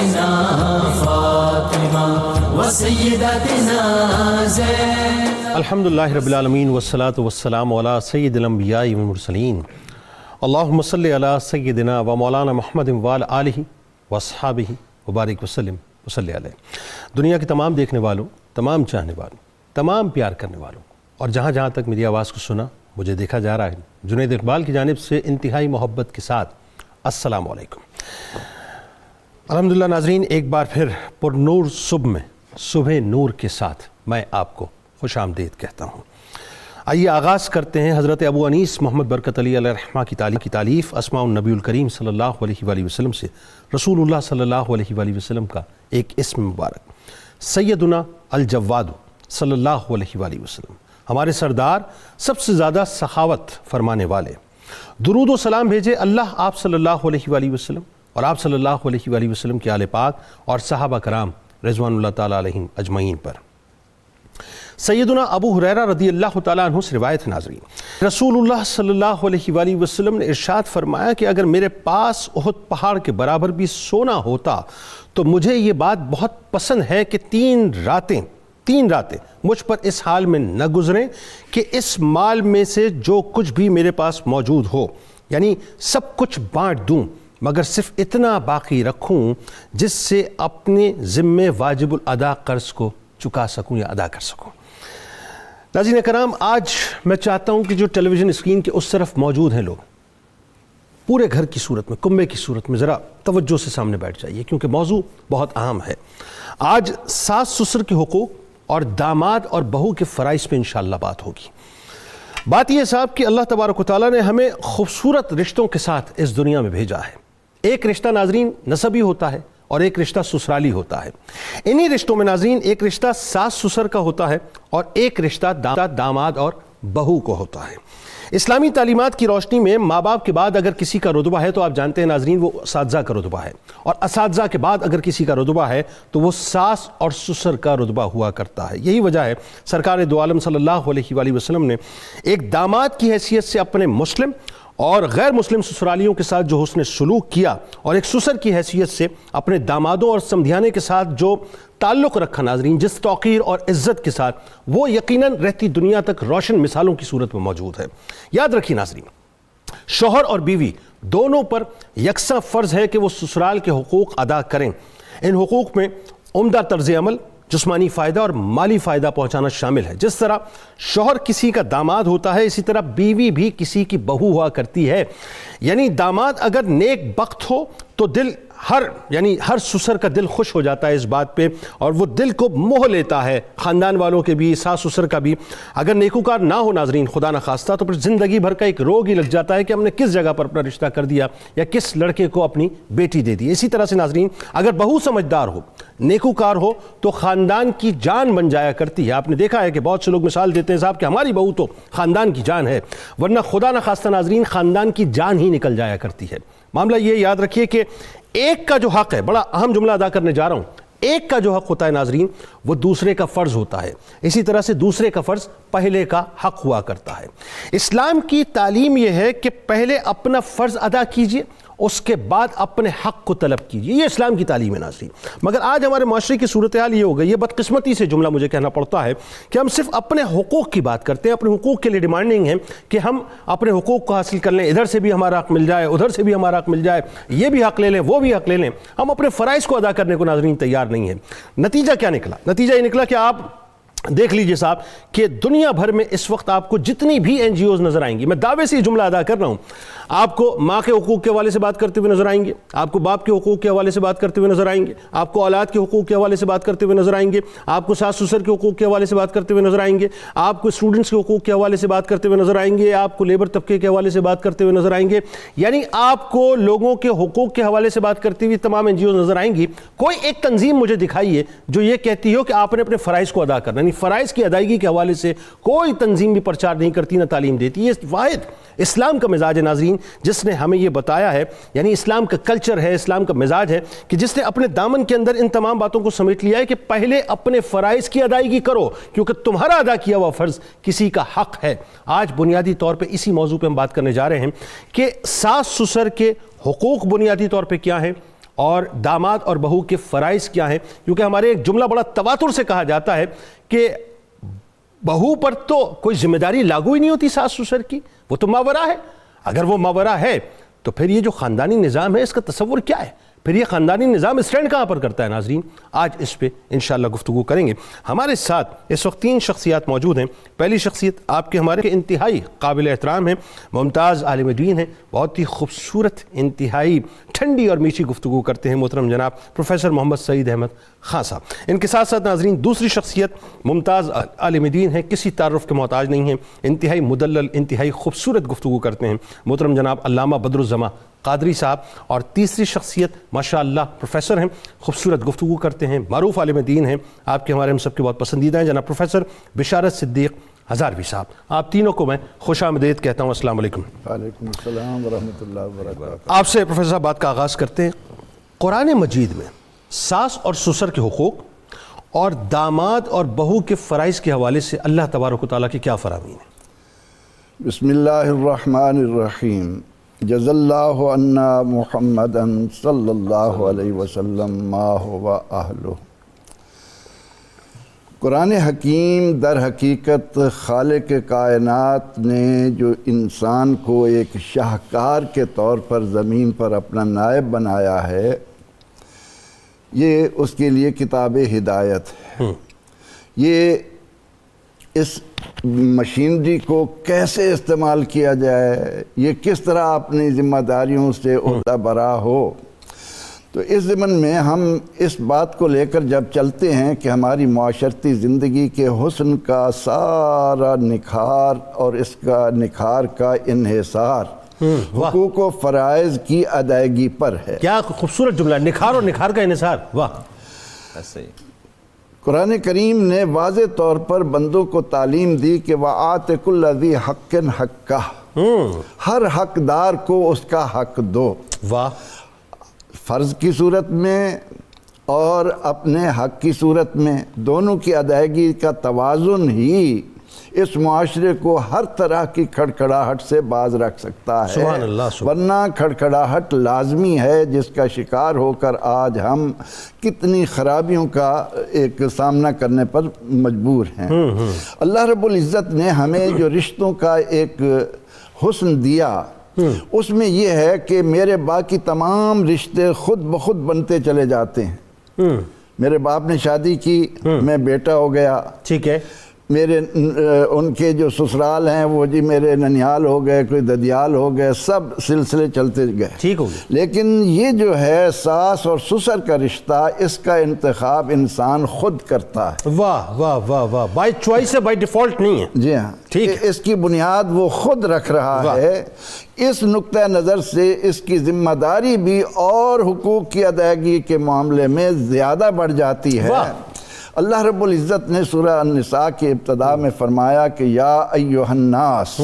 سیدتنا فاطمہ و سیدتنا زینب۔ الحمدللہ رب العالمین والصلاة والسلام علی سید الانبیاء والمرسلین، اللہم صلی علی سیدنا و مولانا محمد وعلی آلہ واصحابہ وبارک وسلم وصلی علیہ۔ دنیا کے تمام دیکھنے والوں، تمام چاہنے والوں، تمام پیار کرنے والوں، اور جہاں جہاں تک میری آواز کو سنا، مجھے دیکھا جا رہا ہے، جنید اقبال کی جانب سے انتہائی محبت کے ساتھ السلام علیکم۔ الحمدللہ ناظرین، ایک بار پھر پر نور صبح میں صبح نور کے ساتھ میں آپ کو خوش آمدید کہتا ہوں۔ آئیے آغاز کرتے ہیں حضرت ابو انیس محمد برکت علی علیہ الرحمہ کی تالیف اسماء النبی الکریم صلی اللہ علیہ وآلہ وسلم سے رسول اللہ صلی اللہ علیہ وآلہ وسلم کا ایک اسم مبارک، سیدنا الجواد صلی اللہ علیہ وآلہ وسلم، ہمارے سردار، سب سے زیادہ سخاوت فرمانے والے۔ درود و سلام بھیجے اللہ آپ صلی اللہ علیہ وآلہ وسلم اور آپ صلی اللہ علیہ وآلہ وسلم کے آل پاک اور صحابہ کرام رضوان اللہ تعالیٰ علیہم اجمعین پر۔ سیدنا ابو ہریرہ رضی اللہ تعالیٰ عنہ سے روایت ناظرین، رسول اللہ صلی اللہ علیہ وآلہ وسلم نے ارشاد فرمایا کہ اگر میرے پاس احد پہاڑ کے برابر بھی سونا ہوتا تو مجھے یہ بات بہت پسند ہے کہ تین راتیں مجھ پر اس حال میں نہ گزریں کہ اس مال میں سے جو کچھ بھی میرے پاس موجود ہو، یعنی سب کچھ بانٹ دوں، مگر صرف اتنا باقی رکھوں جس سے اپنے ذمے واجب الادا قرض کو چکا سکوں یا ادا کر سکوں۔ ناظرین کرام، آج میں چاہتا ہوں کہ جو ٹیلی ویژن اسکرین کے اس طرف موجود ہیں لوگ، پورے گھر کی صورت میں، کنبے کی صورت میں ذرا توجہ سے سامنے بیٹھ جائیے، کیونکہ موضوع بہت اہم ہے۔ آج ساس سسر کے حقوق اور داماد اور بہو کے فرائض پہ انشاءاللہ بات ہوگی۔ بات یہ صاحب کہ اللہ تبارک و تعالیٰ نے ہمیں خوبصورت رشتوں کے ساتھ اس دنیا میں بھیجا ہے۔ ایک رشتہ ناظرین نسبی ہوتا ہے اور ایک رشتہ سسرالی ہوتا ہے۔ انہی رشتوں میں ناظرین ایک رشتہ ساس سسر کا ہوتا ہے اور ایک رشتہ داماد اور بہو کو ہوتا ہے۔ اسلامی تعلیمات کی روشنی میں ماں باپ کے بعد اگر کسی کا رتبہ ہے تو آپ جانتے ہیں ناظرین وہ اساتذہ کا رتبہ ہے، اور اساتذہ کے بعد اگر کسی کا رتبہ ہے تو وہ ساس اور سسر کا رتبہ ہوا کرتا ہے۔ یہی وجہ ہے سرکار دو عالم صلی اللہ علیہ وآلہ وسلم نے ایک داماد کی حیثیت سے اپنے مسلم اور غیر مسلم سسرالیوں کے ساتھ جو حسن سلوک کیا، اور ایک سسر کی حیثیت سے اپنے دامادوں اور سمدھیانے کے ساتھ جو تعلق رکھا ناظرین، جس توقیر اور عزت کے ساتھ، وہ یقیناً رہتی دنیا تک روشن مثالوں کی صورت میں موجود ہے۔ یاد رکھیے ناظرین، شوہر اور بیوی دونوں پر یکساں فرض ہے کہ وہ سسرال کے حقوق ادا کریں۔ ان حقوق میں عمدہ طرز عمل، جسمانی فائدہ اور مالی فائدہ پہنچانا شامل ہے۔ جس طرح شوہر کسی کا داماد ہوتا ہے، اسی طرح بیوی بھی کسی کی بہو ہوا کرتی ہے۔ یعنی داماد اگر نیک بخت ہو تو ہر سسر کا دل خوش ہو جاتا ہے اس بات پہ، اور وہ دل کو موہ لیتا ہے، خاندان والوں کے بھی، ساس سسر کا بھی۔ اگر نیکوکار نہ ہو ناظرین، خدا نخواستہ، تو پھر زندگی بھر کا ایک روگ ہی لگ جاتا ہے کہ ہم نے کس جگہ پر اپنا رشتہ کر دیا یا کس لڑکے کو اپنی بیٹی دے دی۔ اسی طرح سے ناظرین، اگر بہو سمجھدار ہو، نیکوکار ہو، تو خاندان کی جان بن جایا کرتی ہے۔ آپ نے دیکھا ہے کہ بہت سے لوگ مثال دیتے ہیں صاحب کہ ہماری بہو تو خاندان کی جان ہے، ورنہ خدا نخواستہ ناظرین خاندان کی جان ہی نکل جایا کرتی ہے۔ معاملہ یہ یاد رکھیے کہ ایک کا جو حق ہے، بڑا اہم جملہ ادا کرنے جا رہا ہوں، ایک کا جو حق ہوتا ہے ناظرین وہ دوسرے کا فرض ہوتا ہے، اسی طرح سے دوسرے کا فرض پہلے کا حق ہوا کرتا ہے۔ اسلام کی تعلیم یہ ہے کہ پہلے اپنا فرض ادا کیجئے، اس کے بعد اپنے حق کو طلب کیجئے، یہ اسلام کی تعلیم ہے ناظرین۔ مگر آج ہمارے معاشرے کی صورتحال یہ ہو گئی ہے، بدقسمتی سے جملہ مجھے کہنا پڑتا ہے، کہ ہم صرف اپنے حقوق کی بات کرتے ہیں، اپنے حقوق کے لیے ڈیمانڈنگ ہے کہ ہم اپنے حقوق کو حاصل کر لیں، ادھر سے بھی ہمارا حق مل جائے، ادھر سے بھی ہمارا حق مل جائے، یہ بھی حق لے لیں، وہ بھی حق لے لیں۔ ہم اپنے فرائض کو ادا کرنے کو ناظرین تیار نہیں ہیں۔ نتیجہ کیا نکلا؟ نتیجہ یہ نکلا کہ آپ دیکھ لیجئے صاحب کہ دنیا بھر میں اس وقت آپ کو جتنی بھی این جی اوز نظر آئیں گی، میں دعوے سے یہ جملہ ادا کر رہا ہوں، آپ کو ماں کے حقوق کے حوالے سے بات کرتے ہوئے نظر آئیں گے، آپ کو باپ کے حقوق کے حوالے سے بات کرتے ہوئے نظر آئیں گے، آپ کو اولاد کے حقوق کے حوالے سے بات کرتے ہوئے نظر آئیں گے، آپ کو ساس سسر کے حقوق کے حوالے سے بات کرتے ہوئے نظر آئیں گے، آپ کو اسٹوڈنٹس کے حقوق کے حوالے سے بات کرتے ہوئے نظر آئیں گے، آپ کو لیبر طبقے کے حوالے سے بات کرتے ہوئے نظر آئیں گے، یعنی آپ کو لوگوں کے حقوق کے حوالے سے بات کرتی ہوئی تمام این جی اوز نظر آئیں گی۔ کوئی ایک تنظیم مجھے دکھائیے جو یہ کہتی ہو کہ آپ نے اپنے فرائض کو ادا کرنا، یعنی فرائض کی ادائیگی کے حوالے سے کوئی تنظیم بھی پرچار نہیں کرتی، نہ تعلیم دیتی۔ یہ واحد اسلام کا مزاج ہے ناظرین جس نے ہمیں یہ بتایا ہے، یعنی اسلام کا کلچر ہے، اسلام کا مزاج ہے کہ جس نے اپنے دامن کے اندر ان تمام باتوں کو سمیٹ لیا ہے کہ پہلے اپنے فرائض کی ادائیگی کرو، کیونکہ تمہارا ادا کیا ہوا فرض کسی کا حق ہے۔ آج بنیادی طور پہ اسی موضوع پہ ہم بات کرنے جا رہے ہیں کہ ساس سسر کے حقوق بنیادی طور پہ کیا ہیں اور داماد اور بہو کے فرائض کیا ہیں، کیونکہ ہمارے ایک جملہ بڑا تواتر سے کہا جاتا ہے کہ بہو پر تو کوئی ذمہ داری لاگو ہی نہیں ہوتی ساس سسر کی، وہ تو ماورا ہے۔ اگر وہ ماورا ہے تو پھر یہ جو خاندانی نظام ہے اس کا تصور کیا ہے؟ پھر یہ خاندانی نظام اسٹینڈ کہاں پر کرتا ہے؟ ناظرین آج اس پہ انشاءاللہ گفتگو کریں گے۔ ہمارے ساتھ اس وقت 3 شخصیات موجود ہیں۔ پہلی شخصیت آپ کے ہمارے انتہائی قابل احترام ہیں، ممتاز عالم دین ہیں، بہت ہی خوبصورت، انتہائی ٹھنڈی اور میٹھی گفتگو کرتے ہیں، محترم جناب پروفیسر محمد سعید احمد خان صاحب۔ ان کے ساتھ ساتھ ناظرین دوسری شخصیت ممتاز عالم دین ہے، کسی تعارف کے محتاج نہیں ہیں، انتہائی مدلل، انتہائی خوبصورت گفتگو کرتے ہیں، محترم جناب علامہ بدر الزماں قادری صاحب۔ اور تیسری شخصیت ماشاءاللہ پروفیسر ہیں، خوبصورت گفتگو کرتے ہیں، معروف عالم دین ہیں، آپ کے ہمارے ہم سب کے بہت پسندیدہ ہیں، جناب پروفیسر بشارت صدیق ہزاروی صاحب۔ آپ تینوں کو میں خوش آمدید کہتا ہوں۔ السلام علیکم۔ وعلیکم السلام ورحمۃ اللہ وبرکاتہ۔ آپ سے پروفیسر صاحب بات کا آغاز کرتے ہیں۔ قرآن مجید میں ساس اور سسر کے حقوق اور داماد اور بہو کے فرائض کے حوالے سے اللہ تبارک و تعالیٰ کی کیا فرامین ہے؟ بسم اللہ الرحمن الرحیم۔ جزا اللہ عنا محمدا صلی اللہ علیہ وسلم ما ہوا اہلہ۔ قرآن حکیم در حقیقت خالق کائنات نے جو انسان کو ایک شاہکار کے طور پر زمین پر اپنا نائب بنایا ہے، یہ اس کے لیے کتاب ہدایت ہے۔ یہ اس مشینری کو کیسے استعمال کیا جائے، یہ کس طرح اپنی ذمہ داریوں سے عہدہ برا ہو، تو اس ضمن میں ہم اس بات کو لے کر جب چلتے ہیں کہ ہماری معاشرتی زندگی کے حسن کا سارا نکھار اور اس کا نکھار کا انحصار حقوق و فرائض کی ادائیگی پر ہے۔ کیا خوبصورت جملہ، نکھار اور نکھار کا انحصار، واہ! قرآن کریم نے واضح طور پر بندوں کو تعلیم دی کہ وَآتِ كُلَّ ذِي حَقٍ حَقَّهُ، ہر حقدار کو اس کا حق دو، واہ! فرض کی صورت میں اور اپنے حق کی صورت میں، دونوں کی ادائیگی کا توازن ہی اس معاشرے کو ہر طرح کی کھڑکھڑاہٹ سے باز رکھ سکتا ہے۔ سبحان اللہ، ورنہ کھڑکھڑاہٹ لازمی ہے، جس کا شکار ہو کر آج ہم کتنی خرابیوں کا ایک سامنا کرنے پر مجبور ہیں۔ اللہ رب العزت نے ہمیں جو رشتوں کا ایک حسن دیا، اس میں یہ ہے کہ میرے باقی تمام رشتے خود بخود بنتے چلے جاتے ہیں۔ میرے باپ نے شادی کی، میں بیٹا ہو گیا، ٹھیک ہے، میرے ان کے جو سسرال ہیں وہ جی میرے ننیال ہو گئے، کوئی ددیال ہو گئے، سب سلسلے چلتے گئے، ٹھیک ہو گیا۔ لیکن یہ جو ہے ساس اور سسر کا رشتہ، اس کا انتخاب انسان خود کرتا ہے۔ واہ واہ واہ واہ، بائی چوائس ہے، بائی ڈیفالٹ نہیں ہے۔ جی ہاں، ٹھیک ہے، اس کی بنیاد وہ خود رکھ رہا ہے۔ اس نقطہ نظر سے اس کی ذمہ داری بھی اور حقوق کی ادائیگی کے معاملے میں زیادہ بڑھ جاتی ہے۔ اللہ رب العزت نے سورہ النساء کے ابتدا میں فرمایا کہ یا ایھا الناس،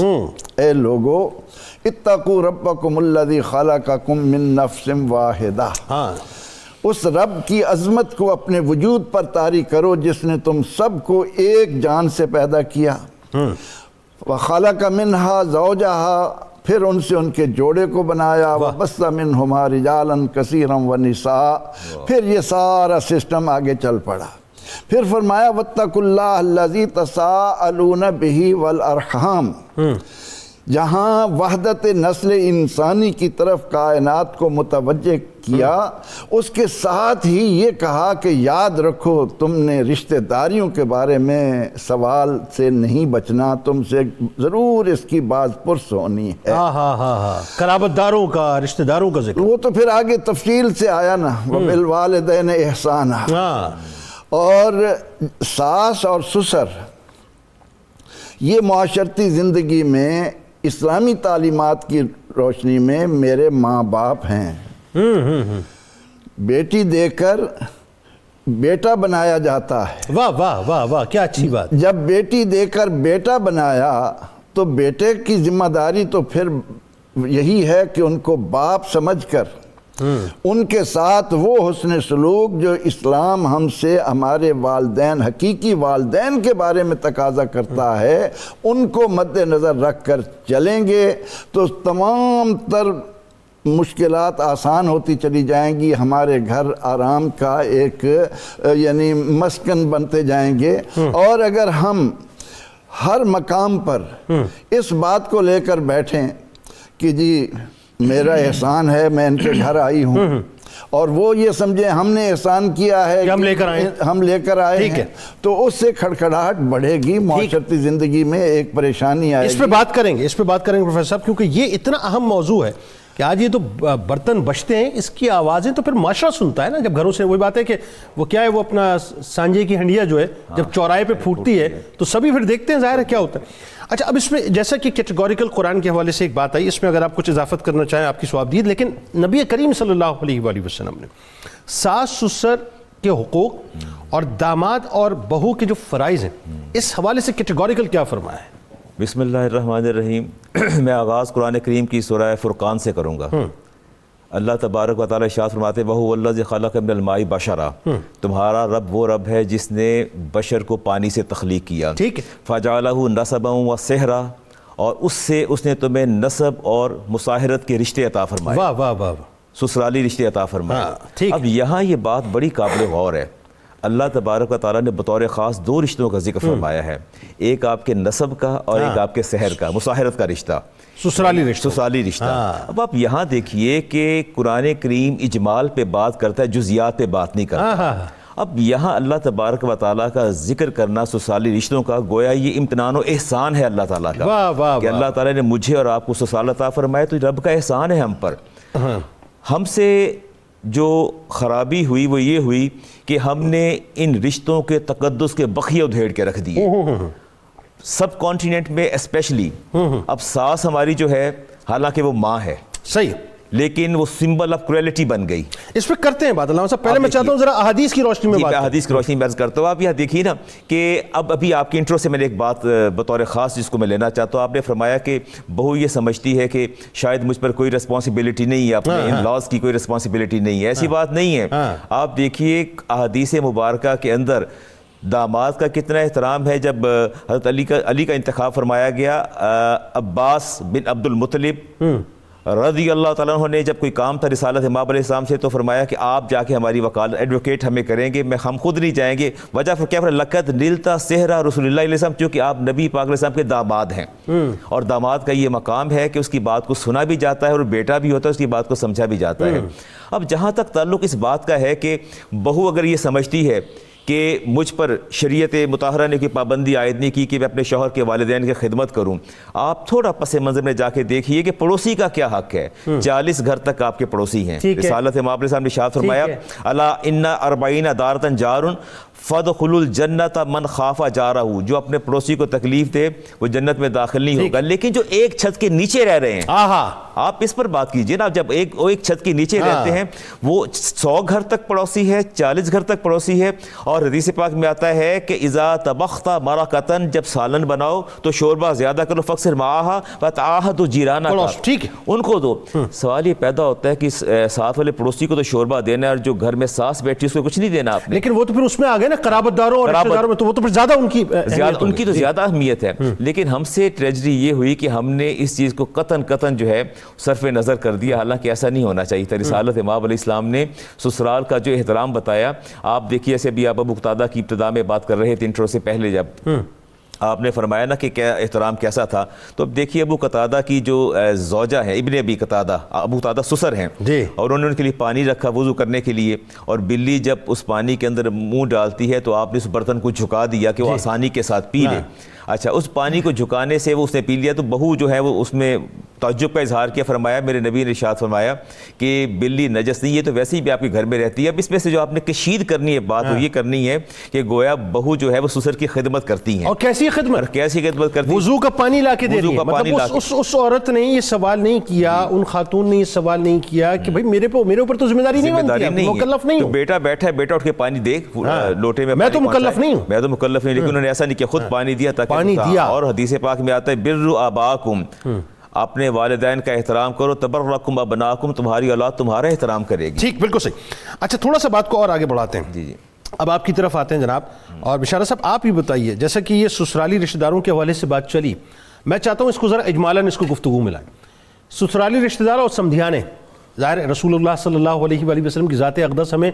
اے لوگو، اتقوا ربکم الذی خلقکم من نفس واحدہ، اس رب کی عظمت کو اپنے وجود پر طاری کرو جس نے تم سب کو ایک جان سے پیدا کیا، وخلق منہا زوجہا، پھر ان سے ان کے جوڑے کو بنایا، وبث منہما رجالا کثیرا ونساء، پھر یہ سارا سسٹم آگے چل پڑا۔ پھر فرمایا واتقوا اللہ الذی تساءلون بہ والارحام، جہاں وحدت نسل انسانی کی طرف کائنات کو متوجہ کیا، اس کے ساتھ ہی یہ کہا کہ یاد رکھو تم نے رشتہ داریوں کے بارے میں سوال سے نہیں بچنا، تم سے ضرور اس کی باز پرس ہونی ہے۔ قرابت داروں کا، رشتہ داروں کا ذکر، وہ تو پھر آگے تفصیل سے آیا نا، وبالوالدین احسانا۔ اور ساس اور سسر یہ معاشرتی زندگی میں اسلامی تعلیمات کی روشنی میں میرے ماں باپ ہیں۔ بیٹی دے کر بیٹا بنایا جاتا ہے۔ واہ واہ واہ واہ، کیا اچھی بات۔ جب بیٹی دے کر بیٹا بنایا تو بیٹے کی ذمہ داری تو پھر یہی ہے کہ ان کو باپ سمجھ کر ان کے ساتھ وہ حسن سلوک جو اسلام ہم سے ہمارے والدین، حقیقی والدین کے بارے میں تقاضا کرتا ہے، ان کو مد نظر رکھ کر چلیں گے تو تمام تر مشکلات آسان ہوتی چلی جائیں گی، ہمارے گھر آرام کا ایک یعنی مسکن بنتے جائیں گے۔ اور اگر ہم ہر مقام پر اس بات کو لے کر بیٹھیں کہ جی میرا احسان ہے، میں ان کے گھر آئی ہوں، اور وہ یہ سمجھیں ہم نے احسان کیا ہے کہ ہم لے کر آئے ہیں، تو اس سے کھڑکھڑاہٹ بڑھے گی، معاشرتی زندگی میں ایک پریشانی آئے گی۔ اس پہ بات کریں گے پروفیسر صاحب، کیونکہ یہ اتنا اہم موضوع ہے کہ آج یہ تو برتن بجتے ہیں، اس کی آوازیں تو پھر معاشرہ سنتا ہے نا، جب گھروں سے وہی بات ہے کہ وہ کیا ہے، وہ اپنا سانجے کی ہنڈیا جو ہے جب چوراہے پہ پھوٹتی ہے تو سبھی پھر دیکھتے ہیں ظاہر ہے کیا ہوتا ہے۔ اچھا، اب اس میں جیسا کہ کیٹیگوریکل قرآن کے حوالے سے ایک بات آئی، اس میں اگر آپ کچھ اضافت کرنا چاہیں آپ کی سواب دید، لیکن نبی کریم صلی اللہ علیہ وآلہ وسلم نے ساس سسر کے حقوق اور داماد اور بہو کے جو فرائض ہیں اس حوالے سے کیٹیگوریکل کیا فرمایا ہے؟ بسم اللہ الرحمن الرحیم۔ میں آغاز قرآن کریم کی سورہ فرقان سے کروں گا۔ اللہ تبارک و تعالیٰ ارشاد فرماتے ہیں وَهُوَ الَّذِي خَلَقَ مِنَ الْمَاءِ بَشَرًا، تمہارا رب وہ رب ہے جس نے بشر کو پانی سے تخلیق کیا، ٹھیک ہے، فَجَعَلَهُ نَسَبًا وَسِحْرًا، اور اس سے اس نے تمہیں نسب اور مصاہرت کے رشتے عطا فرمائے، واہ واہ واہ، سسرالی رشتے عطا فرمائے۔ اب یہاں یہ بات بڑی قابل غور ہے، اللہ تبارک و تعالیٰ نے بطور خاص دو رشتوں کا ذکر فرمایا ہے، ایک آپ کے نسب کا اور ایک آپ کے سحر کا، مصاہرت کا رشتہ، سسرالی رشتہ۔ اب آپ یہاں دیکھیے کہ قرآن کریم اجمال پہ بات کرتا ہے، جزیات پہ بات نہیں کرتا۔ اب یہاں اللہ تبارک و تعالیٰ کا ذکر کرنا سسرالی رشتوں کا، گویا یہ امتنان و احسان ہے اللہ تعالیٰ کا کہ اللہ تعالیٰ نے مجھے اور آپ کو سسرال عطا فرمایا، تو رب کا احسان ہے ہم پر۔ ہم سے جو خرابی ہوئی وہ یہ ہوئی کہ ہم نے ان رشتوں کے تقدس کے بخیے ادھیڑ کے رکھ دیے، سب کانٹیننٹ میں اسپیشلی۔ اب ساس ہماری جو ہے حالانکہ وہ ماں ہے، صحیح، لیکن وہ سمبل آف کرویلٹی بن گئی۔ اس پہ کرتے ہیں بات علامہ صاحب، پہلے میں چاہتا ہوں ذرا احادیث کی روشنی میں بات کریں۔ احادیث کی روشنی میں عرض کرتا ہوں، آپ یہاں دیکھیے نا کہ ابھی آپ کی انٹرو سے میں نے ایک بات بطور خاص جس کو میں لینا چاہتا ہوں، آپ نے فرمایا کہ بہو یہ سمجھتی ہے کہ شاید مجھ پر کوئی رسپانسبلٹی نہیں ہے، اپنے ان لاز کی کوئی رسپانسبلٹی نہیں ہے، ایسی بات نہیں ہے۔ آپ دیکھیے احادیث مبارکہ کے اندر داماد کا کتنا احترام ہے، جب حضرت علی کا انتخاب فرمایا گیا، عباس بن عبد المطلب رضی اللہ تعالیٰ عنہ نے جب کوئی کام تھا رسالت امام علیہ السلام سے، تو فرمایا کہ آپ جا کے ہماری وکالت ایڈوکیٹ ہمیں کریں گے، ہم خود نہیں جائیں گے۔ وجہ کیا ہے؟ لقد نلتا صحرا رسول اللہ علیہ السلام، چونکہ آپ نبی پاک علیہ السلام کے داماد ہیں، اور داماد کا یہ مقام ہے کہ اس کی بات کو سنا بھی جاتا ہے، اور بیٹا بھی ہوتا ہے اس کی بات کو سمجھا بھی جاتا ہے۔ اب جہاں تک تعلق اس بات کا ہے کہ بہو اگر یہ سمجھتی ہے کہ مجھ پر شریعت مطہرہ نے کوئی پابندی عائد نہیں کی کہ میں اپنے شوہر کے والدین کی خدمت کروں، آپ تھوڑا پس منظر میں جا کے دیکھیے کہ پڑوسی کا کیا حق ہے۔ 40 گھر تک آپ کے پڑوسی ہیں، رسالت امام علیہ السلام نے ارشاد فرمایا الا ان 40 دارۃ جار فادخلوا الجنۃ من خاف جارہ، جو اپنے پڑوسی کو تکلیف دے وہ جنت میں داخل نہیں ہوگا، لیکن جو ایک چھت کے نیچے رہ رہے ہیں، آپ اس پر بات کیجئے نا، جب ایک چھت کے نیچے رہتے ہیں، وہ 100 گھر تک پڑوسی ہے، 40 گھر تک پڑوسی ہے، اور حدیث پاک میں آتا ہے کہ اذا طبخت مرقۃ، جب سالن بناؤ تو شوربہ زیادہ کرو، فاکثر معہا وتعاہد جیرانک، ٹھیک ہے ان کو دو۔ سوال یہ پیدا ہوتا ہے کہ ساتھ والے پڑوسی کو تو شوربہ دینا ہے، اور جو گھر میں ساس بیٹھی اس کو کچھ نہیں دینا آپ نے، لیکن وہ تو پھر اس میں آ گئے نا قرابت داروں اور رشتہ داروں میں، تو وہ تو پھر زیادہ ان کی تو زیادہ اہمیت ہے۔ لیکن ہم سے ٹریجڈی یہ ہوئی کہ ہم نے اس چیز کو قطعاً جو ہے صرف نظر کر دیا، حالانکہ ایسا نہیں ہونا چاہیے تھا۔ رسالت امام علیہ السلام نے سسرال کا جو احترام بتایا، آپ دیکھیے ایسے بھی آپ ابو قتادہ کی ابتدا میں بات کر رہے تھے انٹرو سے پہلے، جب آپ نے فرمایا نا کہ کیا احترام کیسا تھا، تو اب دیکھیے ابو قتادہ کی جو زوجہ ہیں، ابن ابی قتادہ، ابو قتادہ سسر ہیں، اور انہوں نے ان کے لیے پانی رکھا وضو کرنے کے لیے، اور بلی جب اس پانی کے اندر منہ ڈالتی ہے تو آپ نے اس برتن کو جھکا دیا کہ وہ آسانی کے ساتھ پی لے۔ اچھا، اس پانی کو جھکانے سے وہ اس نے پی لیا، تو بہو جو ہے وہ اس میں تعجب کا اظہار کیا، فرمایا میرے نبی نے ارشاد فرمایا کہ بلی نجس نہیں ہے، تو ویسے ہی بھی آپ کے گھر میں رہتی ہے۔ اب اس میں سے جو آپ نے کشید کرنی ہے بات، وہ یہ کرنی ہے کہ گویا بہو جو ہے وہ سسر کی خدمت کرتی ہیں، اور کیسی خدمت کرتی، وضو کا پانی لا کے دے رہی ہے۔ مطلب اس عورت نے یہ سوال نہیں کیا، ان خاتون نے یہ سوال نہیں کیا کہ بھائی میرے اوپر تو ذمہ داری نہیں ہے، مکلف نہیں ہوں، بیٹا بیٹھا ہے، بیٹا اٹھ کے پانی دے لوٹے میں، میں تو مکلف نہیں ہوں، لیکن انہوں نے ایسا نہیں کیا، خود پانی دیا تاکہ، اور حدیث پاک میں آتا ہے بروا آباکم، اپنے والدین کا احترام کرو، تبرکم ابناکم، تمہاری اولاد تمہارا احترام کرے گی۔ ٹھیک، بالکل صحیح۔ اچھا، تھوڑا سا بات کو اور آگے بڑھاتے ہیں، جی اب آپ کی طرف آتے ہیں جناب، اور بشارہ صاحب آپ ہی بتائیے، جیسا کہ یہ سسرالی رشتہ داروں کے حوالے سے بات چلی، میں چاہتا ہوں اس کو ذرا اجمالاً اس کو گفتگو میں لائیں۔ سسرالی رشتہ دار اور سمدھیانے ظاہر رسول اللہ صلی اللہ علیہ وآلہ وسلم کی ذات اقدس ہمیں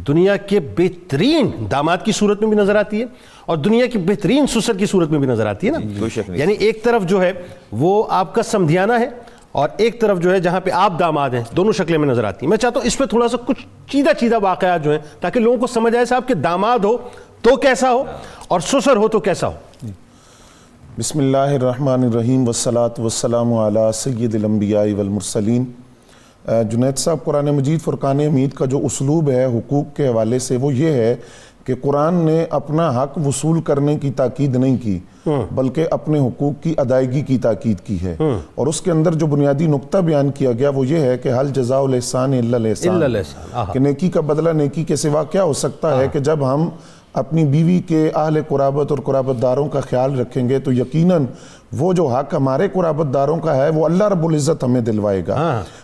دنیا کے بہترین داماد کی صورت میں بھی نظر آتی ہے اور دنیا کی بہترین سسر کی صورت میں بھی نظر آتی ہے نا. یعنی ایک طرف جو ہے وہ آپ کا سمدھیانہ ہے اور ایک طرف جو ہے جہاں پہ آپ داماد ہیں, دونوں شکلیں میں نظر آتی ہیں. میں چاہتا ہوں اس پہ تھوڑا سا کچھ چیدہ واقعات جو ہیں تاکہ لوگوں کو سمجھ آئے صاحب کہ داماد ہو تو کیسا ہو اور سسر ہو تو کیسا ہو. بسم اللہ الرحمن الرحیم والصلاة والسلام علی سید الانبیاء والمرسلین. جنید صاحب, قرآن مجید فرقان حمید کا جو اسلوب ہے حقوق کے حوالے سے وہ یہ ہے کہ قرآن نے اپنا حق وصول کرنے کی تاکید نہیں کی بلکہ اپنے حقوق کی ادائیگی کی تاکید کی ہے. اور اس کے اندر جو بنیادی نقطہ بیان کیا گیا وہ یہ ہے کہ حل جزاء الاحسان الا الاحسان, کہ نیکی کا بدلہ نیکی کے سوا کیا ہو سکتا ہے کہ جب ہم اپنی بیوی کے اہل قرابت اور قرابت داروں کا خیال رکھیں گے تو یقیناً وہ جو حق ہمارے قرابت داروں کا ہے وہ اللہ رب العزت ہمیں دلوائے گا.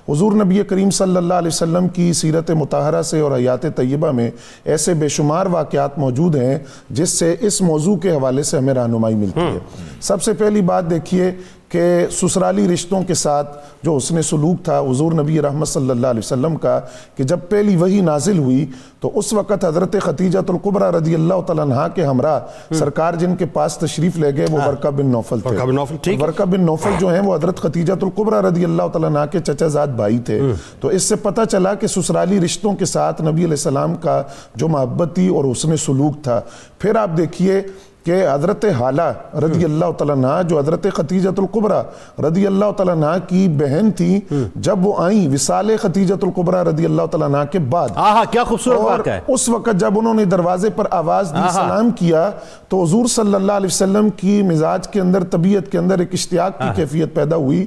حضور نبی کریم صلی اللہ علیہ وسلم کی سیرت مطہرہ سے اور حیات طیبہ میں ایسے بے شمار واقعات موجود ہیں جس سے اس موضوع کے حوالے سے ہمیں رہنمائی ملتی ہے. سب سے پہلی بات دیکھیے کہ سسرالی رشتوں کے ساتھ جو حسن سلوک تھا حضور نبی رحمت صلی اللہ علیہ وسلم کا, کہ جب پہلی وحی نازل ہوئی تو اس وقت حضرت خدیجہ الکبریٰ رضی اللہ تعالیٰ عنہا کے ہمراہ سرکار جن کے پاس تشریف لے گئے وہ ورقہ بن نوفل تھے. ورقہ بن نوفل جو ہیں وہ حضرت خدیجہ الکبریٰ رضی اللہ تعالیٰ عنہا کے چچا زاد بھائی تھے. تو اس سے پتہ چلا کہ سسرالی رشتوں کے ساتھ نبی علیہ السلام کا جو محبت تھی اور حسن سلوک تھا. پھر آپ دیکھیے کہ حضرت حالہ رضی اللہ تعالیٰ عنہ جو حضرت خدیجہ الکبریٰ رضی اللہ تعالیٰ عنہ کی بہن تھی, جب وہ آئیں وصال خدیجہ الکبریٰ رضی اللہ تعالیٰ عنہ کے بعد, کیا خوبصورت واقعہ ہے, اس وقت جب انہوں نے دروازے پر آواز دی سلام کیا تو حضور صلی اللہ علیہ وسلم کی مزاج کے اندر طبیعت کے اندر ایک اشتیاق کی کیفیت پیدا ہوئی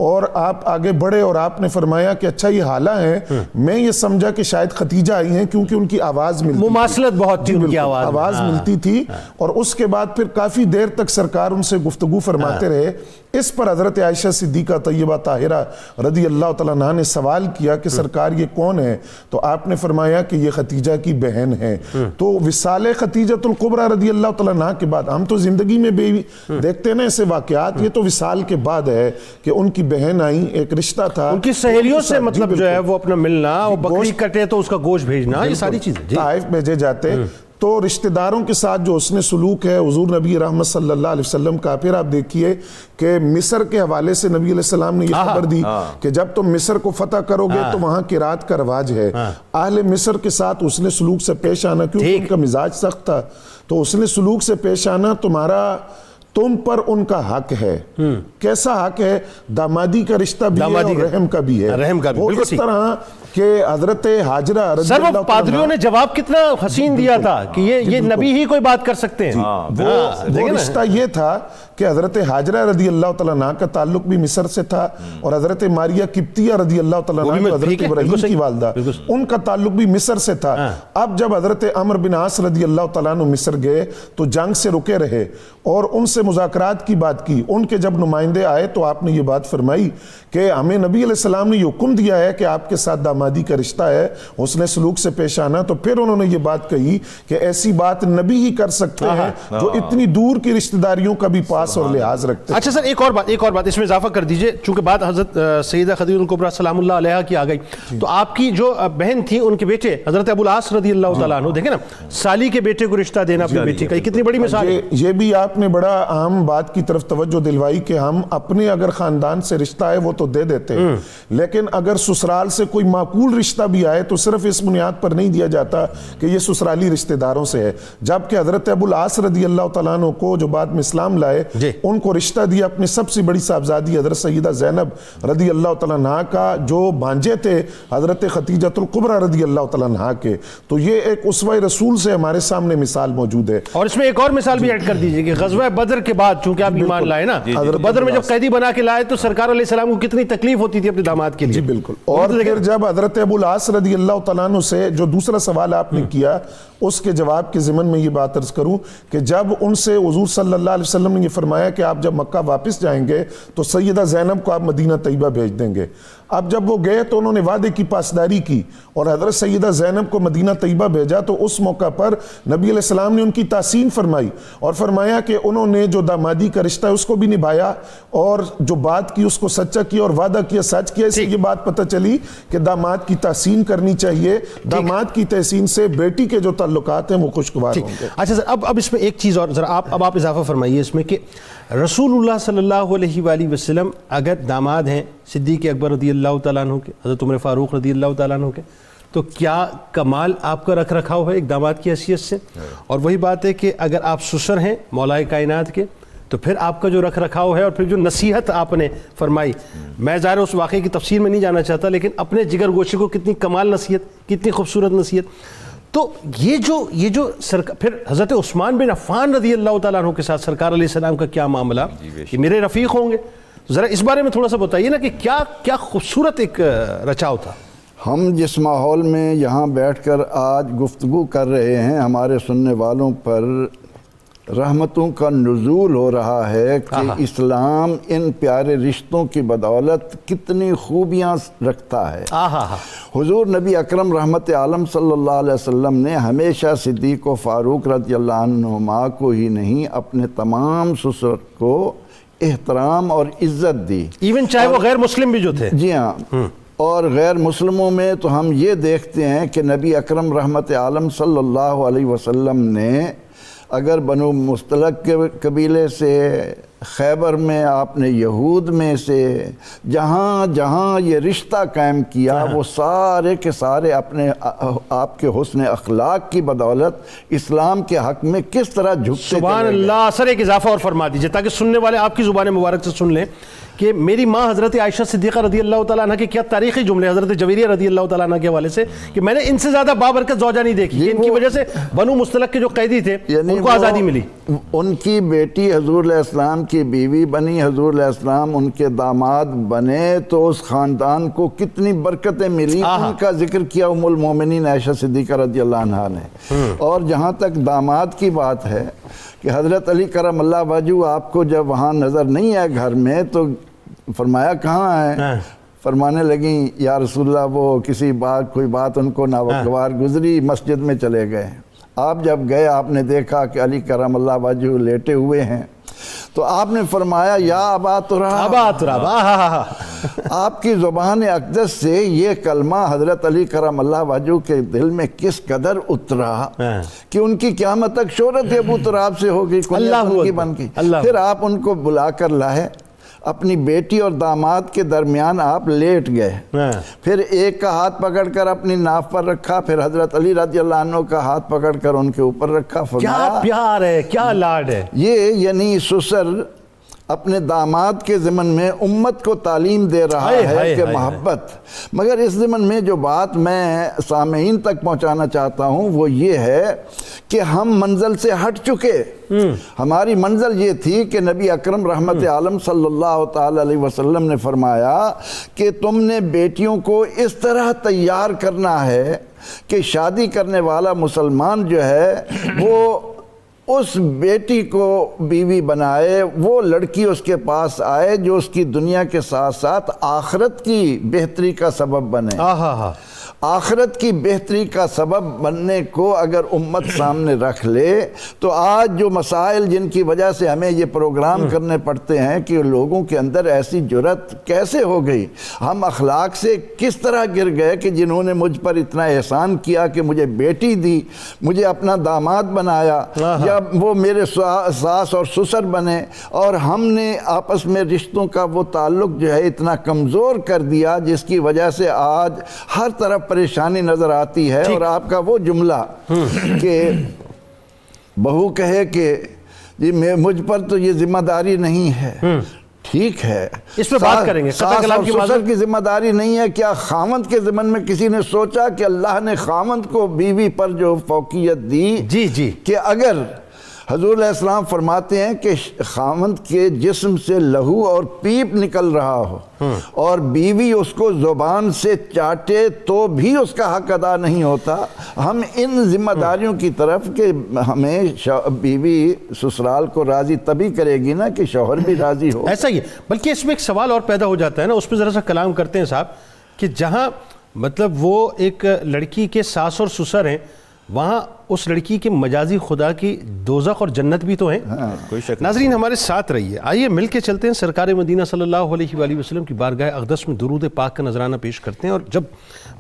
اور آپ آگے بڑھے اور آپ نے فرمایا کہ اچھا یہ حالہ ہیں. میں یہ سمجھا کہ شاید خدیجہ آئی ہیں کیونکہ ان کی آواز ملتی, مماثلت بہت تھی, ان کی آواز ملتی تھی. اور اس کے بعد پھر کافی دیر تک سرکار ان سے گفتگو فرماتے رہے. اس پر حضرت عائشہ صدیقہ طیبہ طاہرہ رضی اللہ تعالیٰ عنہ نے سوال کیا کہ سرکار یہ کون ہے؟ تو آپ نے فرمایا کہ یہ خدیجہ کی بہن ہے. تو وصال خدیجہ الکبریٰ رضی اللہ تعالیٰ عنہ کے بعد, ہم تو زندگی میں بھی دیکھتے ہیں ایسے واقعات, یہ تو وصال کے بعد ہے کہ ان کی بہن آئیں, ایک رشتہ تھا ان کی سہیلیوں سے, مطلب جو ہے وہ اپنا ملنا, اور بکری کٹے تو اس کا گوشت بھیجنا, یہ ساری چیزیں طائف بھیجے جاتے. تو رشتہ داروں کے ساتھ جو حسن سلوک ہے حضور نبی رحمت صلی اللہ علیہ وسلم کا. پھر آپ دیکھیے کہ مصر کے حوالے سے نبی علیہ السلام نے یہ خبر دی کہ جب تم مصر کو فتح کرو گے تو وہاں قرات کا رواج ہے. اہل مصر کے ساتھ حسن سلوک سے پیش آنا, کیونکہ ان کا مزاج سخت تھا, تو حسن سلوک سے پیش آنا تم پر ان کا حق ہے. کیسا حق ہے؟ دامادی کا رشتہ بھی ہے اور رحم کا بھی ہے. وہ اس طرح کہ حضرت حاجرہ رضی اللہ تعالیٰ, پادریوں نے جواب کتنا حسین دیا تھا کہ یہ نبی ہی کوئی بات کر سکتے ہیں. وہ رشتہ یہ تھا کہ حضرت حاجرہ رضی اللہ تعالیٰ عنہ کا تعلق بھی مصر سے تھا اور حضرت ماریہ قبطیہ رضی اللہ تعالیٰ عنہ جو حضرت ابراہیم کی والدہ, ان کا تعلق بھی مصر سے تھا. اب جب حضرت عمرو بن عاص رضی اللہ تعالیٰ عنہ مصر گئے تو جنگ سے رکے رہے اور ان سے مذاکرات کی بات کی. ان کے جب نمائندے آئے تو آپ نے یہ بات فرمائی کہ ہمیں نبی علیہ السلام نے یہ حکم دیا ہے کہ آپ کے ساتھ دامادی کا رشتہ ہے, حسن سلوک سے پیش آنا. تو پھر انہوں نے یہ بات کہی کہ ایسی بات نبی ہی کر سکتے ہیں جو اتنی دور کی رشتہ داریوں کا بھی پاس اور لحاظ رکھتے ہیں. اچھا سر, ایک اور بات اس میں اضافہ کر دیجئے, چونکہ بات حضرت سیدہ خدیجہ الکبریٰ سلام اللہ علیہا کی آ گئی, تو آپ کی جو بہن تھی ان کے بیٹے حضرت ابو العاص رضی اللہ تعالیٰ عنہ, دیکھیں نا سالی کے بیٹے کو رشتہ دینا اپنی بیٹی کا, یہ کتنی بڑی مثال ہے. یہ بھی آپ نے بڑا اہم بات کی طرف توجہ دلوائی کہ ہم اپنے اگر خاندان سے رشتہ ہے وہ تو دے دیتے ہیں, لیکن اگر سسرال سے کوئی معقول رشتہ بھی آئے تو صرف اس بنیاد پر نہیں دیا جاتا کہ یہ سسرالی رشتہ داروں سے ہے. جبکہ حضرت ابو العاص رضی اللہ تعالیٰ عنہ کو جو بعد میں اسلام لائے, ان کو رشتہ دیا اپنی سب سے بڑی صاحبزادی حضرت سیدہ زینب رضی اللہ تعالیٰ عنہ کا, جو بھانجے تھے حضرت خدیجہ الکبریٰ رضی اللہ تعالیٰ عنہ کے. تو یہ ایک اسوہ رسول سے ہمارے سامنے مثال موجود ہے. اور اس میں ایک اور مثال بھی ایڈ کر دیجئے کہ غزوہ بدر کے بعد چونکہ آپ ایمان لائے نا, بدر میں جب قیدی بنا کے لائے تو سرکار علیہ السلام کو کتنی تکلیف ہوتی تھی اپنے داماد کے لیے. جی بالکل. اور پھر جب حضرت ابو العاص رضی اللہ تعالیٰ عنہ سے جو دوسرا سوال آپ نے کیا, اس کے جواب کے ضمن میں یہ بات عرض کروں کہ جب ان سے حضور صلی اللہ علیہ وسلم نے یہ فرمایا کہ آپ جب مکہ واپس جائیں گے تو سیدہ زینب کو آپ مدینہ طیبہ بھیج دیں گے. اب جب وہ گئے تو انہوں نے وعدے کی پاسداری کی اور حضرت سیدہ زینب کو مدینہ طیبہ بھیجا، تو اس موقع پر نبی علیہ السلام نے ان کی تحسین فرمائی اور فرمایا کہ انہوں نے جو دامادی کا رشتہ ہے اس کو بھی نبھایا اور جو بات کی اس کو سچا کیا اور وعدہ کیا سچ کیا۔ اس سے یہ بات پتہ چلی کہ داماد کی تحسین کرنی چاہیے، داماد کی تحسین سے بیٹی کے جو تعلقات ہیں وہ خوشگوار ہوں گے۔ اچھا سر، اب اس میں ایک چیز اور ذرا آپ اضافہ فرمائیے اس میں کہ رسول اللہ صلی اللہ علیہ وآلہ وسلم اگر داماد ہیں صدیق اکبر رضی اللہ تعالیٰ عنہ کے، حضرت عمر فاروق رضی اللہ تعالیٰ عنہ کے، تو کیا کمال آپ کا رکھ رکھاؤ ہے ایک داماد کی حیثیت سے؟ اور وہی بات ہے کہ اگر آپ سسر ہیں مولائے کائنات کے تو پھر آپ کا جو رکھ رکھاؤ ہے اور پھر جو نصیحت آپ نے فرمائی، میں ظاہر اس واقعے کی تفصیل میں نہیں جانا چاہتا، لیکن اپنے جگر گوشے کو کتنی کمال نصیحت، کتنی خوبصورت نصیحت۔ تو یہ جو پھر حضرت عثمان بن عفان رضی اللہ تعالیٰ عنہ کے ساتھ سرکار علیہ السلام کا کیا معاملہ، کہ میرے رفیق ہوں گے، ذرا اس بارے میں تھوڑا سا بتائیے نا کہ کیا خوبصورت ایک رچاؤ تھا۔ ہم جس ماحول میں یہاں بیٹھ کر آج گفتگو کر رہے ہیں، ہمارے سننے والوں پر رحمتوں کا نزول ہو رہا ہے کہ اسلام ان پیارے رشتوں کی بدولت کتنی خوبیاں رکھتا ہے۔ حضور نبی اکرم رحمت عالم صلی اللہ علیہ وسلم نے ہمیشہ صدیق و فاروق رضی اللہ عنہما کو ہی نہیں، اپنے تمام سسر کو احترام اور عزت دی، ایون چاہے وہ غیر مسلم بھی جو تھے۔ جی ہاں، اور غیر مسلموں میں تو ہم یہ دیکھتے ہیں کہ نبی اکرم رحمت عالم صلی اللہ علیہ وسلم نے اگر بنو مستلق کے قبیلے سے، خیبر میں آپ نے یہود میں سے، جہاں جہاں یہ رشتہ قائم کیا وہ سارے کے سارے اپنے آپ کے حسن اخلاق کی بدولت اسلام کے حق میں کس طرح جھکتے سبحان اللہ۔ سر ایک اضافہ اور فرما دیجئے تاکہ سننے والے آپ کی زبان مبارک سے سن لیں کہ میری ماں حضرت عائشہ صدیقہ رضی اللہ تعالیٰ عنہ کے کیا تاریخی جملے حضرت جویریہ رضی اللہ تعالیٰ عنہ کے حوالے سے کہ میں نے ان سے زیادہ بابرکت زوجہ نہیں دیکھی، ان کی وجہ سے بنو مستلق کے جو قیدی تھے ان کو آزادی ملی۔ ان کی بیٹی حضور علیہ السلام کی بیوی بنی، حضور علیہ السلام ان کے داماد بنے، تو اس خاندان کو کتنی برکتیں ملی۔ ان کا ذکر کیا ام المومنین عائشہ صدیقہ رضی اللہ عنہا نے۔ اور جہاں تک داماد کی بات ہے کہ حضرت علی کرم اللہ وجہہ آپ کو جب وہاں نظر نہیں آئے گھر میں تو فرمایا کہاں ہیں؟ فرمانے لگیں یا رسول اللہ وہ کوئی بات ان کو ناگوار گزری، مسجد میں چلے گئے۔ آپ جب گئے آپ نے دیکھا کہ علی کرم اللہ وجہہ لیٹے ہوئے ہیں، تو آپ نے فرمایا یا ابا تراب، آپ کی زبان اقدس سے یہ کلمہ حضرت علی کرم اللہ وجہہ کے دل میں کس قدر اترا کہ ان کی قیامت تک شہرت ابو تراب سے ہو گئی، ان کی بن گئی۔ پھر آپ ان کو بلا کر لائے، اپنی بیٹی اور داماد کے درمیان آپ لیٹ گئے، پھر ایک کا ہاتھ پکڑ کر اپنی ناف پر رکھا، پھر حضرت علی رضی اللہ عنہ کا ہاتھ پکڑ کر ان کے اوپر رکھا۔ کیا پیار ہے، کیا لاڈ ہے یہ، یعنی سسر اپنے داماد کے ضمن میں امت کو تعلیم دے رہا ہے کہ محبت۔ مگر اس ضمن میں جو بات میں سامعین تک پہنچانا چاہتا ہوں وہ یہ ہے کہ ہم منزل سے ہٹ چکے۔ ہماری منزل یہ تھی کہ نبی اکرم رحمت عالم صلی اللہ تعالی علیہ وسلم نے فرمایا کہ تم نے بیٹیوں کو اس طرح تیار کرنا ہے کہ شادی کرنے والا مسلمان جو ہے وہ اس بیٹی کو بیوی بنائے، وہ لڑکی اس کے پاس آئے جو اس کی دنیا کے ساتھ ساتھ آخرت کی بہتری کا سبب بنے۔ آخرت کی بہتری کا سبب بننے کو اگر امت سامنے رکھ لے تو آج جو مسائل جن کی وجہ سے ہمیں یہ پروگرام کرنے پڑتے ہیں کہ لوگوں کے اندر ایسی جرت کیسے ہو گئی، ہم اخلاق سے کس طرح گر گئے کہ جنہوں نے مجھ پر اتنا احسان کیا کہ مجھے بیٹی دی، مجھے اپنا داماد بنایا، یا وہ میرے ساس اور سسر بنے، اور ہم نے آپس میں رشتوں کا وہ تعلق جو ہے اتنا کمزور کر دیا جس کی وجہ سے آج ہر طرف پریشانی نظر آتی ہے۔ اور آپ کا وہ جملہ کہ بہو کہے کہ جی مجھ پر تو یہ ذمہ داری نہیں ہے، ٹھیک ہے، اس پہ بات کریں گے۔ ساس اور سسر کی ذمہ داری نہیں ہے، کیا خاوند کے ضمن میں کسی نے سوچا کہ اللہ نے خاوند کو بیوی پر جو فوقیت دی کہ اگر حضور علیہ السلام فرماتے ہیں کہ خاوند کے جسم سے لہو اور پیپ نکل رہا ہو اور بیوی اس کو زبان سے چاٹے تو بھی اس کا حق ادا نہیں ہوتا. ہم ان ذمہ داریوں کی طرف کہ ہمیں بیوی سسرال کو راضی تبھی کرے گی نا کہ شوہر بھی راضی ہو. ایسا ہی ہے. بلکہ اس میں ایک سوال اور پیدا ہو جاتا ہے نا, اس پہ ذرا سا کلام کرتے ہیں صاحب, کہ جہاں مطلب وہ ایک لڑکی کے ساس اور سسر ہیں, وہاں اس لڑکی کے مجازی خدا کی دوزخ اور جنت بھی تو ہیں. کوئی شک. ناظرین ہمارے ساتھ رہیے, آئیے مل کے چلتے ہیں سرکار مدینہ صلی اللہ علیہ وآلہ وسلم کی بارگاہ اقدس میں درود پاک کا نذرانہ پیش کرتے ہیں. اور جب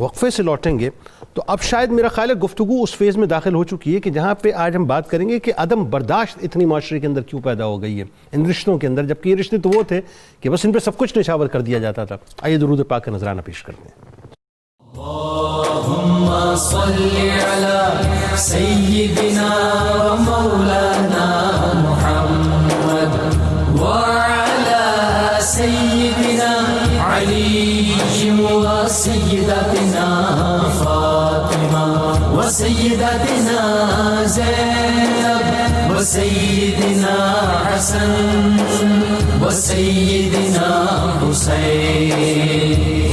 وقفے سے لوٹیں گے تو اب شاید میرا خیال ہے گفتگو اس فیز میں داخل ہو چکی ہے کہ جہاں پہ آج ہم بات کریں گے کہ عدم برداشت اتنی معاشرے کے اندر کیوں پیدا ہو گئی ہے ان رشتوں کے اندر, جبکہ یہ رشتے تو وہ تھے کہ بس ان پہ سب کچھ نشاور کر دیا جاتا تھا. آئیے درود پاک کا نذرانہ پیش کرتے ہیں. اللهم صل على سيدنا ومولانا محمد وعلى سيدنا علي وسيدتنا فاطمة وسيدتنا زينب وسيدنا حسن وسيدنا حسين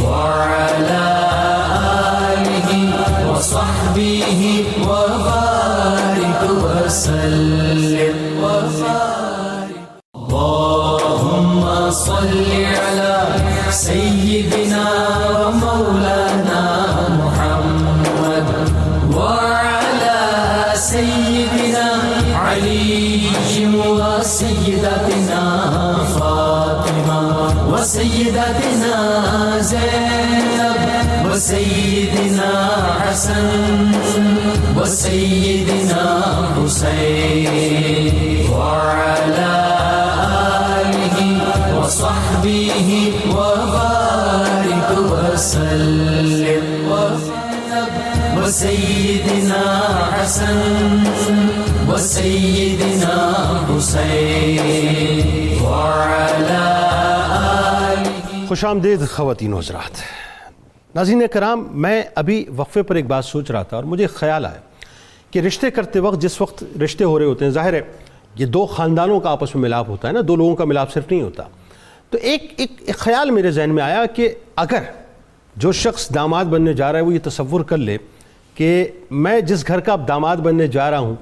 وعلى وصحبه وبارك وسلم وبارك. اللهم صل على سيدنا ومولانا محمد وعلى سيدنا علي وسيدتنا فاطمة وسيدتنا زينب وسيدنا حسن وسيدنا حسين وعلى آله وصحبه وبارك وسلم وسيدنا حسن وسيدنا حسين وعلى آله. خوش آمدید خواتین و حضرات. ناظرین کرام, میں ابھی وقفے پر ایک بات سوچ رہا تھا اور مجھے خیال آیا کہ رشتے کرتے وقت جس وقت رشتے ہو رہے ہوتے ہیں, ظاہر ہے یہ دو خاندانوں کا آپس میں ملاپ ہوتا ہے نا, دو لوگوں کا ملاپ صرف نہیں ہوتا. تو ایک خیال میرے ذہن میں آیا کہ اگر جو شخص داماد بننے جا رہا ہے وہ یہ تصور کر لے کہ میں جس گھر کا اب داماد بننے جا رہا ہوں,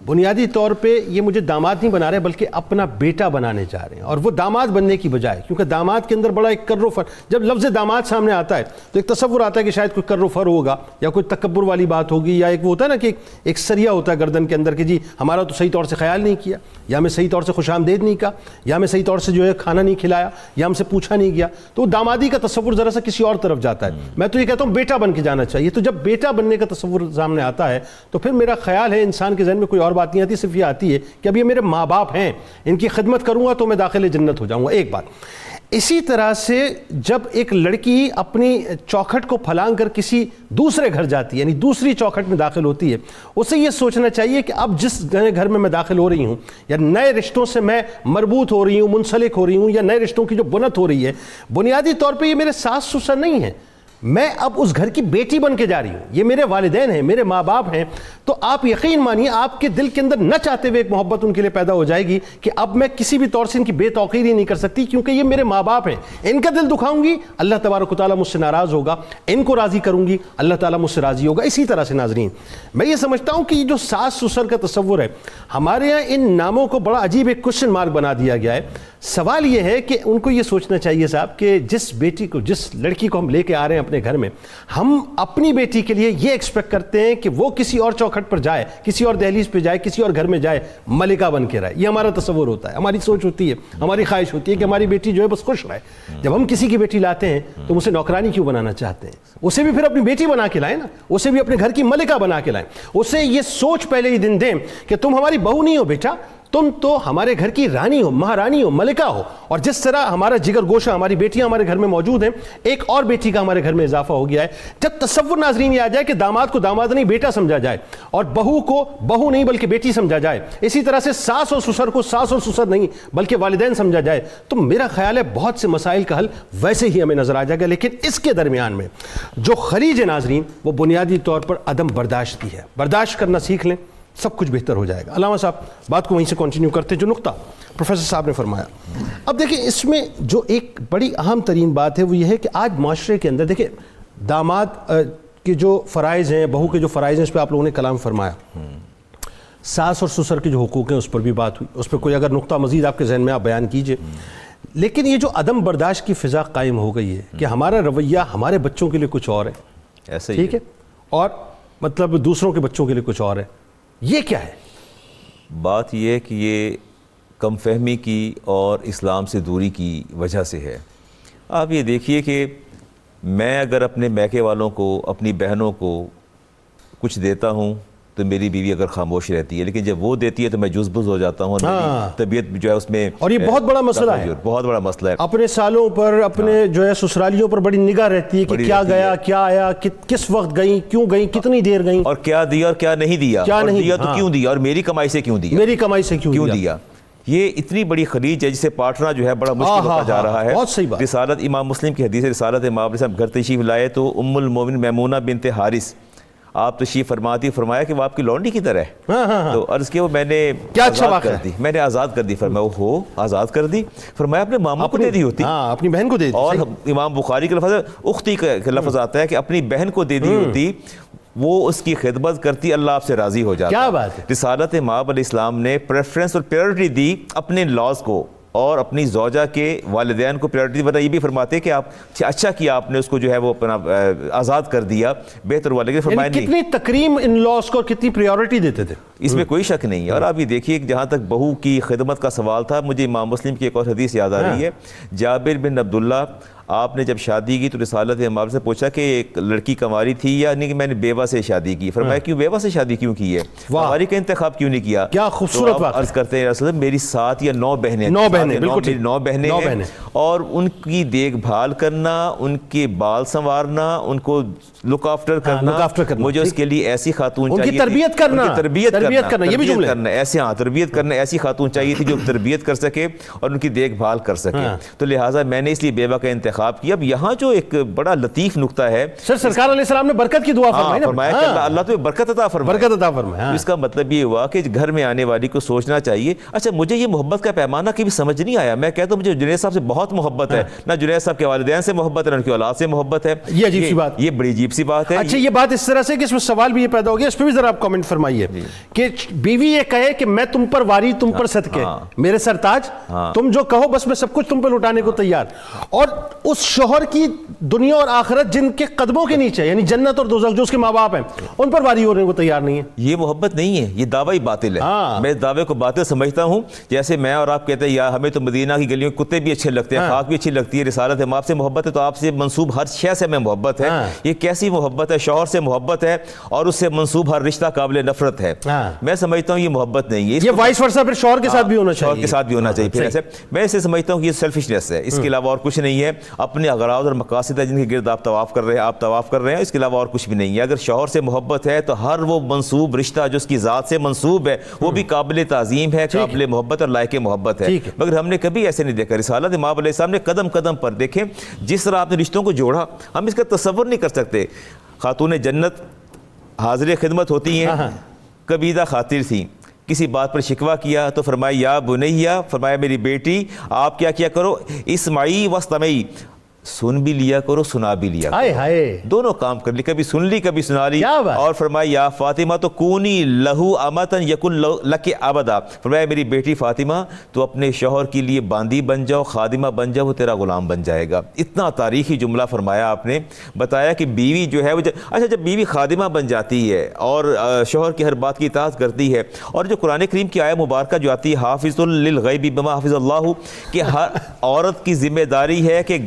بنیادی طور پہ یہ مجھے داماد نہیں بنا رہے بلکہ اپنا بیٹا بنانے جا رہے ہیں. اور وہ داماد بننے کی بجائے, کیونکہ داماد کے اندر بڑا ایک کر و فر, جب لفظ داماد سامنے آتا ہے تو ایک تصور آتا ہے کہ شاید کوئی کر و فر ہوگا یا کوئی تکبر والی بات ہوگی, یا ایک وہ ہوتا ہے نا کہ ایک سریا ہوتا ہے گردن کے اندر کہ جی ہمارا تو صحیح طور سے خیال نہیں کیا, یا ہمیں صحیح طور سے خوش آمدید نہیں کہا, یا ہمیں صحیح طور سے جو ہے کھانا نہیں کھلایا, یا ہم سے پوچھا نہیں گیا. تو وہ دامادی کا تصور ذرا سا کسی اور طرف جاتا ہے. میں تو یہ کہتا ہوں بیٹا بن کے جانا چاہیے. تو جب بیٹا بننے کا تصور سامنے آتا ہے تو پھر میرا خیال ہے انسان کے ذہن میں کوئی اور بات نہیں آتی, صرف یہ آتی ہے کہ اب یہ میرے ماں باپ ہیں, ان کی خدمت کروں گا تو میں داخل جنت ہو جاؤں گا. ایک بات. اسی طرح سے جب ایک لڑکی اپنی چوکھٹ کو پھلانگ کر کسی دوسرے گھر جاتی ہے, یعنی دوسری چوکھٹ میں داخل ہوتی ہے, اسے یہ سوچنا چاہیے کہ اب جس نئے گھر میں داخل ہو رہی ہوں یا نئے رشتوں سے میں مربوط ہو رہی ہوں, منسلک ہو رہی ہوں, یا نئے رشتوں کی جو بنت ہو رہی ہے, بنیادی طور پہ یہ میرے ساس سسر نہیں ہیں, میں اب اس گھر کی بیٹی بن کے جا رہی ہوں. یہ میرے والدین ہیں, میرے ماں باپ ہیں. تو آپ یقین مانیے آپ کے دل کے اندر نہ چاہتے ہوئے ایک محبت ان کے لیے پیدا ہو جائے گی کہ اب میں کسی بھی طور سے ان کی بے توقیری نہیں کر سکتی, کیونکہ یہ میرے ماں باپ ہیں. ان کا دل دکھاؤں گی اللہ تبارک و تعالیٰ مجھ سے ناراض ہوگا, ان کو راضی کروں گی اللہ تعالیٰ مجھ سے راضی ہوگا. اسی طرح سے ناظرین میں یہ سمجھتا ہوں کہ یہ جو ساس سسر کا تصور ہے, ہمارے یہاں ان ناموں کو بڑا عجیب ایک کوشچن مارک بنا دیا گیا ہے. سوال یہ ہے کہ ان کو یہ سوچنا چاہیے صاحب کہ جس بیٹی کو, جس لڑکی کو ہم لے کے آ رہے ہیں اپنے گھر میں, ہم اپنی بیٹی کے لیے یہ ایکسپیکٹ کرتے ہیں کہ وہ کسی اور چوکھٹ پر جائے, کسی اور دہلیز پہ جائے, کسی اور گھر میں جائے, ملکہ بن کے رہے. یہ ہمارا تصور ہوتا ہے, ہماری سوچ ہوتی ہے, ہماری خواہش ہوتی ہے کہ ہماری بیٹی جو ہے بس خوش رہے. جب ہم کسی کی بیٹی لاتے ہیں تو اسے نوکرانی کیوں بنانا چاہتے ہیں؟ اسے بھی پھر اپنی بیٹی بنا کے لائیں نا, اسے بھی اپنے گھر کی ملکہ بنا کے لائیں. اسے یہ سوچ پہلے ہی دن دیں کہ تم ہماری بہو نہیں ہو بیٹا, تم تو ہمارے گھر کی رانی ہو, مہارانی ہو, ملکہ ہو. اور جس طرح ہمارا جگر گوشہ ہماری بیٹیاں ہمارے گھر میں موجود ہیں, ایک اور بیٹی کا ہمارے گھر میں اضافہ ہو گیا ہے. جب تصور ناظرین یہ آ جائے کہ داماد کو داماد نہیں بیٹا سمجھا جائے, اور بہو کو بہو نہیں بلکہ بیٹی سمجھا جائے, اسی طرح سے ساس اور سسر کو ساس اور سسر نہیں بلکہ والدین سمجھا جائے, تو میرا خیال ہے بہت سے مسائل کا حل ویسے ہی ہمیں نظر آ جائے گا. لیکن اس کے درمیان میں جو خلیج ہے ناظرین, وہ بنیادی طور پر عدم برداشت کی ہے. برداشت کرنا سیکھ لیں, سب کچھ بہتر ہو جائے گا۔ علامہ صاحب بات کو وہیں سے کنٹینیو کرتے ہیں، جو نقطہ پروفیسر صاحب نے فرمایا۔ اب دیکھیں اس میں جو ایک بڑی اہم ترین بات ہے وہ یہ ہے کہ آج معاشرے کے اندر دیکھیں داماد کے جو فرائض ہیں، بہو کے جو فرائض ہیں، اس پہ آپ لوگوں نے کلام فرمایا۔ ساس اور سسر کے جو حقوق ہیں اس پر بھی بات ہوئی، اس پہ کوئی اگر نقطہ مزید آپ کے ذہن میں آپ بیان کیجئے۔ لیکن یہ جو عدم برداشت کی فضا قائم ہو گئی ہے کہ ہمارا رویہ ہمارے بچوں کے لیے کچھ اور ہے، ایسا ہی ٹھیک ہے، اور مطلب دوسروں کے بچوں کے لیے کچھ اور ہے، یہ کیا ہے؟ بات یہ ہے کہ یہ کم فہمی کی اور اسلام سے دوری کی وجہ سے ہے۔ آپ یہ دیکھیے کہ میں اگر اپنے میکے والوں کو، اپنی بہنوں کو کچھ دیتا ہوں تو میری بیوی اگر خاموش رہتی ہے، لیکن جب وہ دیتی ہے تو میں جز بز ہو جاتا ہوں، میری طبیعت جو ہے اس میں، اور یہ بہت بڑا مسئلہ ہے، بہت بڑا مسئلہ ہے۔ اپنے سالوں پر، اپنے جو ہے سسرالیوں پر بڑی نگاہ رہتی ہے کہ کیا گیا، کیا آیا، کس وقت گئیں، کیوں گئیں، کتنی دیر گئیں، اور کیا دیا اور کیا نہیں دیا، اور دیا تو کیوں دیا، اور میری کمائی سے کیوں دیا، میری کمائی سے کیوں دیا۔ یہ اتنی بڑی خلیج ہے جسے پاٹنا جو ہے بڑا مشکل ہوتا جا رہا ہے۔ بہت صحیح بات۔ رسالت امام مسلم کی حدیث رسالت امام صاحب گھر تشریف لائے تو ام المومن میمونہ بنت حارث آپ تشریف فرماتی، فرمایا کہ وہ آپ کی لونڈی کی طرح ہے، تو عرض کیا وہ میں نے آزاد کر دی، میں نے آزاد کر دی، فرمایا ہو آزاد کر دی، فرمایا اپنے ماموں کو دے دی ہوتی، اپنی بہن کو دے دی۔ اور امام بخاری کا لفظ ہے اختی کا لفظ آتا ہے کہ اپنی بہن کو دے دی ہوتی، وہ اس کی خدمت کرتی، اللہ آپ سے راضی ہو جاتا۔ کیا بات ہے۔ رسالت مآب علیہ السلام نے پریفرنس اور پریورٹی دی اپنے لاز کو اور اپنی زوجہ کے والدین کو پریورٹی، ورنہ یہ بھی فرماتے کہ آپ اچھا کیا آپ نے اس کو جو ہے وہ اپنا آزاد کر دیا، بہتر ہوا، لیکن فرمایا نہیں۔ کتنی تکریم ان لاز کو، کتنی پریورٹی دیتے تھے، اس میں کوئی شک نہیں ہے۔ اور آپ یہ دیکھیے جہاں تک بہو کی خدمت کا سوال تھا، مجھے امام مسلم کی ایک اور حدیث یاد آ رہی ہے، جابر بن عبداللہ آپ نے جب شادی کی تو رسالت امام سے پوچھا کہ ایک لڑکی کنواری تھی یا نہیں، کہ میں نے بیوہ سے شادی کی، فرمایا کیوں بیوہ سے شادی کیوں کی ہے، کنواری کا انتخاب کیوں نہیں کیا؟ کیا خوبصورت بات۔ عرض کرتے ہیں رسول میری 7 یا 9 بہنیں، 9 بہنیں، بالکل 9 بہنیں ہیں، اور ان کی دیکھ بھال کرنا، ان کے بال سنوارنا، ان کو لک آفٹر کرنا، مجھے اس کے لیے ایسی خاتون چاہیے، ان کی تربیت کرنا، یہ بھی جملے کرنا، ایسے تربیت کرنا، ایسی خاتون چاہیے تھی جو تربیت کر سکے اور ان کی دیکھ بھال کر سکے، تو لہٰذا میں نے اس لیے بیوہ کا انتخاب کیا۔ اب یہاں جو ایک بڑا لطیف نقطہ ہے، سرکار علیہ السلام نے برکت کی دعا فرمایا کہ اللہ تمہیں برکت عطا فرمائے، برکت عطا فرمائے۔ اس کا مطلب یہ ہوا کہ گھر میں آنے والی کو سوچنا چاہیے، اچھا مجھے یہ محبت کا پیمانہ کبھی سمجھ نہیں آیا، میں کہتا ہوں مجھے جنید صاحب سے بہت محبت ہے، نہ جنید صاحب کے والدین سے محبت ہے، نہ ان کی اولاد سے محبت ہے، یہ عجیب سی بات، یہ بڑی عجیب سی بات ہے۔ اچھا یہ بات اس طرح سے کہ اس میں سوال بھی یہ پیدا ہو گیا، اس پہ بھی ذرا آپ کامنٹ فرمائیے کہ بیوی یہ کہے کہ میں تم پر واری، تم پر صدقے، میرے سرتاج، تم جو کہو بس میں سب کچھ تم پہ لٹانے کو تیار، اور اس شوہر کی دنیا اور آخرت جن کے قدموں کے نیچے یعنی جنت اور دوزخ جو اس کے ماں باپ ہیں ان پر واری ہونے کو تیار نہیں ہے۔ یہ محبت نہیں ہے، یہ دعویٰ ہی باطل ہے۔ میں اس دعوے کو باطل سمجھتا ہوں، جیسے میں اور آپ کہتے ہیں یا ہمیں تو مدینہ کی گلیوں میں کتے بھی اچھے لگتے ہیں، خاک بھی اچھی لگتی ہے، رسالت امام سے محبت ہے تو آپ سے منسوب ہر شے سے میں محبت ہے۔ یہ کیسی محبت ہے؟ شوہر سے محبت ہے اور اس سے منسوب ہر رشتہ قابل نفرت ہے۔ میں سمجھتا ہوں یہ محبت نہیں ہے، یہ وائس ورسا پھر شوہر کے ساتھ بھی ہونا چاہیے، شوہر کے ساتھ بھی ہونا چاہیے۔ پھر ایسے میں اسے سمجھتا ہوں کہ یہ سیلفشنس ہے، اس کے علاوہ اور کچھ نہیں ہے۔ اپنے اغراض اور مقاصد ہے جن کے گرد آپ طواف کر رہے ہیں، اس کے علاوہ اور کچھ بھی نہیں ہے۔ اگر شوہر سے محبت ہے تو ہر وہ منسوب رشتہ جو اس کی ذات سے منسوب ہے وہ بھی قابل تعظیم ہے، قابل محبت اور لائق محبت ہے، مگر ہم نے کبھی ایسے نہیں دیکھا۔ رسالت امام علیہ السلام نے قدم قدم پر دیکھیں جس طرح آپ نے رشتوں کو جوڑا، ہم اس کا تصور نہیں کر سکتے۔ خاتون جنت حاضر خدمت ہوتی ہیں، کبیدہ خاطر تھیں، کسی بات پر شکوہ کیا تو فرمایا یا بنیہ، فرمایا میری بیٹی آپ کیا کرو، اسمعی واستمعی، سن بھی لیا کرو سنا بھی لیا کرو، دونوں کام کر لی، کبھی سن لی کبھی سنا لی۔ اور فرمایا یا فاطمہ تو کونی لہو امتن یکن لک ابدا، فرمایا میری بیٹی فاطمہ تو اپنے شوہر کے لیے باندی بن جاؤ، خادمہ بن جاؤ، وہ تیرا غلام بن جائے گا۔ اتنا تاریخی جملہ فرمایا آپ نے، بتایا کہ بیوی جو ہے وہ اچھا جب بیوی خادمہ بن جاتی ہے اور شوہر کی ہر بات کی اطاعت کرتی ہے، اور جو قرآن کریم کی آیہ مبارکہ جو آتی ہے حافظ للغیب بما حافظ اللہ، کہ ہر عورت کی ذمہ داری ہے کہ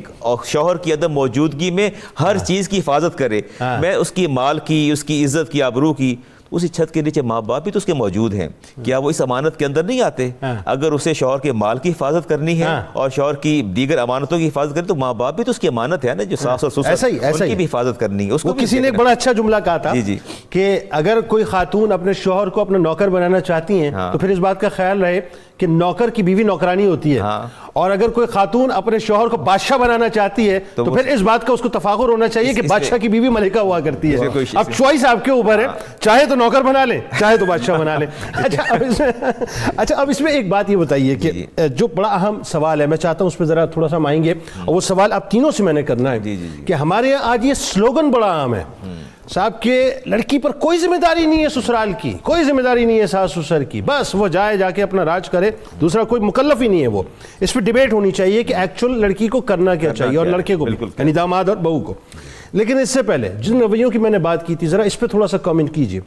شوہر کی عدم موجودگی میں ہر چیز کی حفاظت کرے، میں اس کی مال کی، اس کی عزت کی، آبرو کی۔ اسی چھت کے نیچے ماں باپ بھی تو اس کے موجود ہیں، کیا وہ اس امانت کے اندر نہیں آتے؟ اگر اسے شوہر کے مال کی حفاظت کرنی ہے اور شوہر کی دیگر امانتوں کی حفاظت کرنی تو ماں باپ بھی تو اس کی امانت ہے نا، جو ساس اور سسر ان کی بھی حفاظت کرنی ہے۔ اس کو کسی نے ایک بڑا اچھا جملہ کہا تھا کہ اگر کوئی خاتون اپنے شوہر کو اپنا نوکر بنانا چاہتی ہیں تو پھر اس بات کا خیال رہے کہ نوکر کی بیوی نوکرانی ہوتی ہے، اور اگر کوئی خاتون اپنے شوہر کو بادشاہ بنانا چاہتی ہے تو پھر اس بات کا اس کو تفاخر ہونا چاہیے کہ بادشاہ کی بیوی ملکہ ہوا کرتی ہے۔ اب چوائس آپ کے اوپر ہے، چاہے تو نوکر بنا لیں چاہے تو بادشاہ بنا لیں. اچھا اب اس میں ایک بات یہ بتائیے کہ جو بڑا اہم سوال ہے, میں چاہتا ہوں اس پہ ذرا تھوڑا سا ہم آئیں گے, اور وہ سوال آپ تینوں سے میں نے کرنا ہے کہ ہمارے یہاں آج یہ سلوگن بڑا عام ہے صاحب کہ لڑکی پر کوئی ذمہ داری نہیں ہے سسرال کی, کوئی ذمہ داری نہیں ہے ساس سسر کی, بس وہ جائے جا کے اپنا راج کرے, دوسرا کوئی مکلف ہی نہیں ہے وہ. اس پہ ڈیبیٹ ہونی چاہیے کہ ایکچوئل لڑکی کو کرنا کیا چاہیے اور لڑکے کو, یعنی داماد اور بہو کو. لیکن اس سے پہلے جن رویوں کی میں نے بات کی تھی ذرا اس پہ تھوڑا سا کامنٹ کیجیے.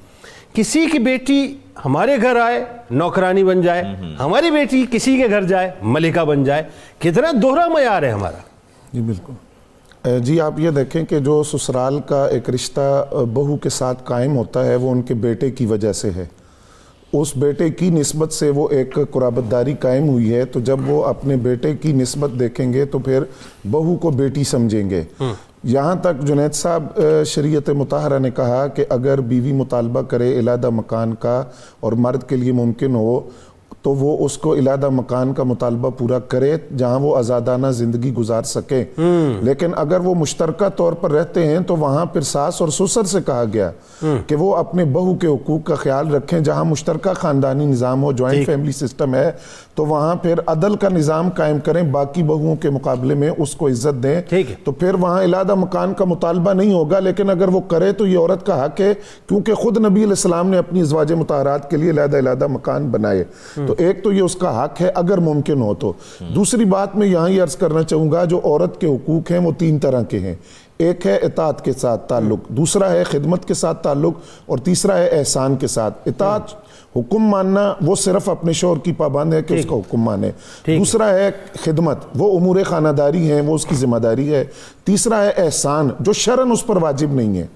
کسی کی بیٹی ہمارے گھر آئے نوکرانی بن جائے, ہماری بیٹی کسی کے گھر جائے ملکہ بن جائے, کتنا دوہرا معیار ہے ہمارا. جی بالکل. جی آپ یہ دیکھیں کہ جو سسرال کا ایک رشتہ بہو کے ساتھ قائم ہوتا ہے وہ ان کے بیٹے کی وجہ سے ہے. اس بیٹے کی نسبت سے وہ ایک قرابت داری قائم ہوئی ہے, تو جب وہ اپنے بیٹے کی نسبت دیکھیں گے تو پھر بہو کو بیٹی سمجھیں گے. یہاں تک جنید صاحب شریعت مطہرہ نے کہا کہ اگر بیوی مطالبہ کرے علیحدہ مکان کا اور مرد کے لیے ممکن ہو تو وہ اس کو علیحدہ مکان کا مطالبہ پورا کرے جہاں وہ آزادانہ زندگی گزار سکے. لیکن اگر وہ مشترکہ طور پر رہتے ہیں تو وہاں پھر ساس اور سسر سے کہا گیا کہ وہ اپنے بہو کے حقوق کا خیال رکھیں. جہاں مشترکہ خاندانی نظام ہو, جوائنٹ فیملی سسٹم ہے, تو وہاں پھر عدل کا نظام قائم کریں, باقی بہوؤں کے مقابلے میں اس کو عزت دیں, تو پھر وہاں علیحدہ مکان کا مطالبہ نہیں ہوگا. لیکن اگر وہ کرے تو یہ عورت کا حق ہے, کیونکہ خود نبی علیہ السلام نے اپنی ازواج مطہرات کے لیے علیحدہ مکان بنائے. تو ایک تو یہ اس کا حق ہے اگر ممکن ہو تو. دوسری بات میں یہاں یہ عرض کرنا چاہوں گا, جو عورت کے حقوق ہیں وہ 3 طرح کے ہیں. ایک ہے اطاعت کے ساتھ تعلق, دوسرا ہے خدمت کے ساتھ تعلق, اور تیسرا ہے احسان کے ساتھ. اطاعت حکم ماننا وہ صرف اپنے شوہر کی پابند ہے کہ اس کا حکم مانے. دوسرا ہے خدمت, وہ امور خانہ داری ہیں, وہ اس کی ذمہ داری ہے. تیسرا ہے احسان, جو شرعاً اس پر واجب نہیں ہے.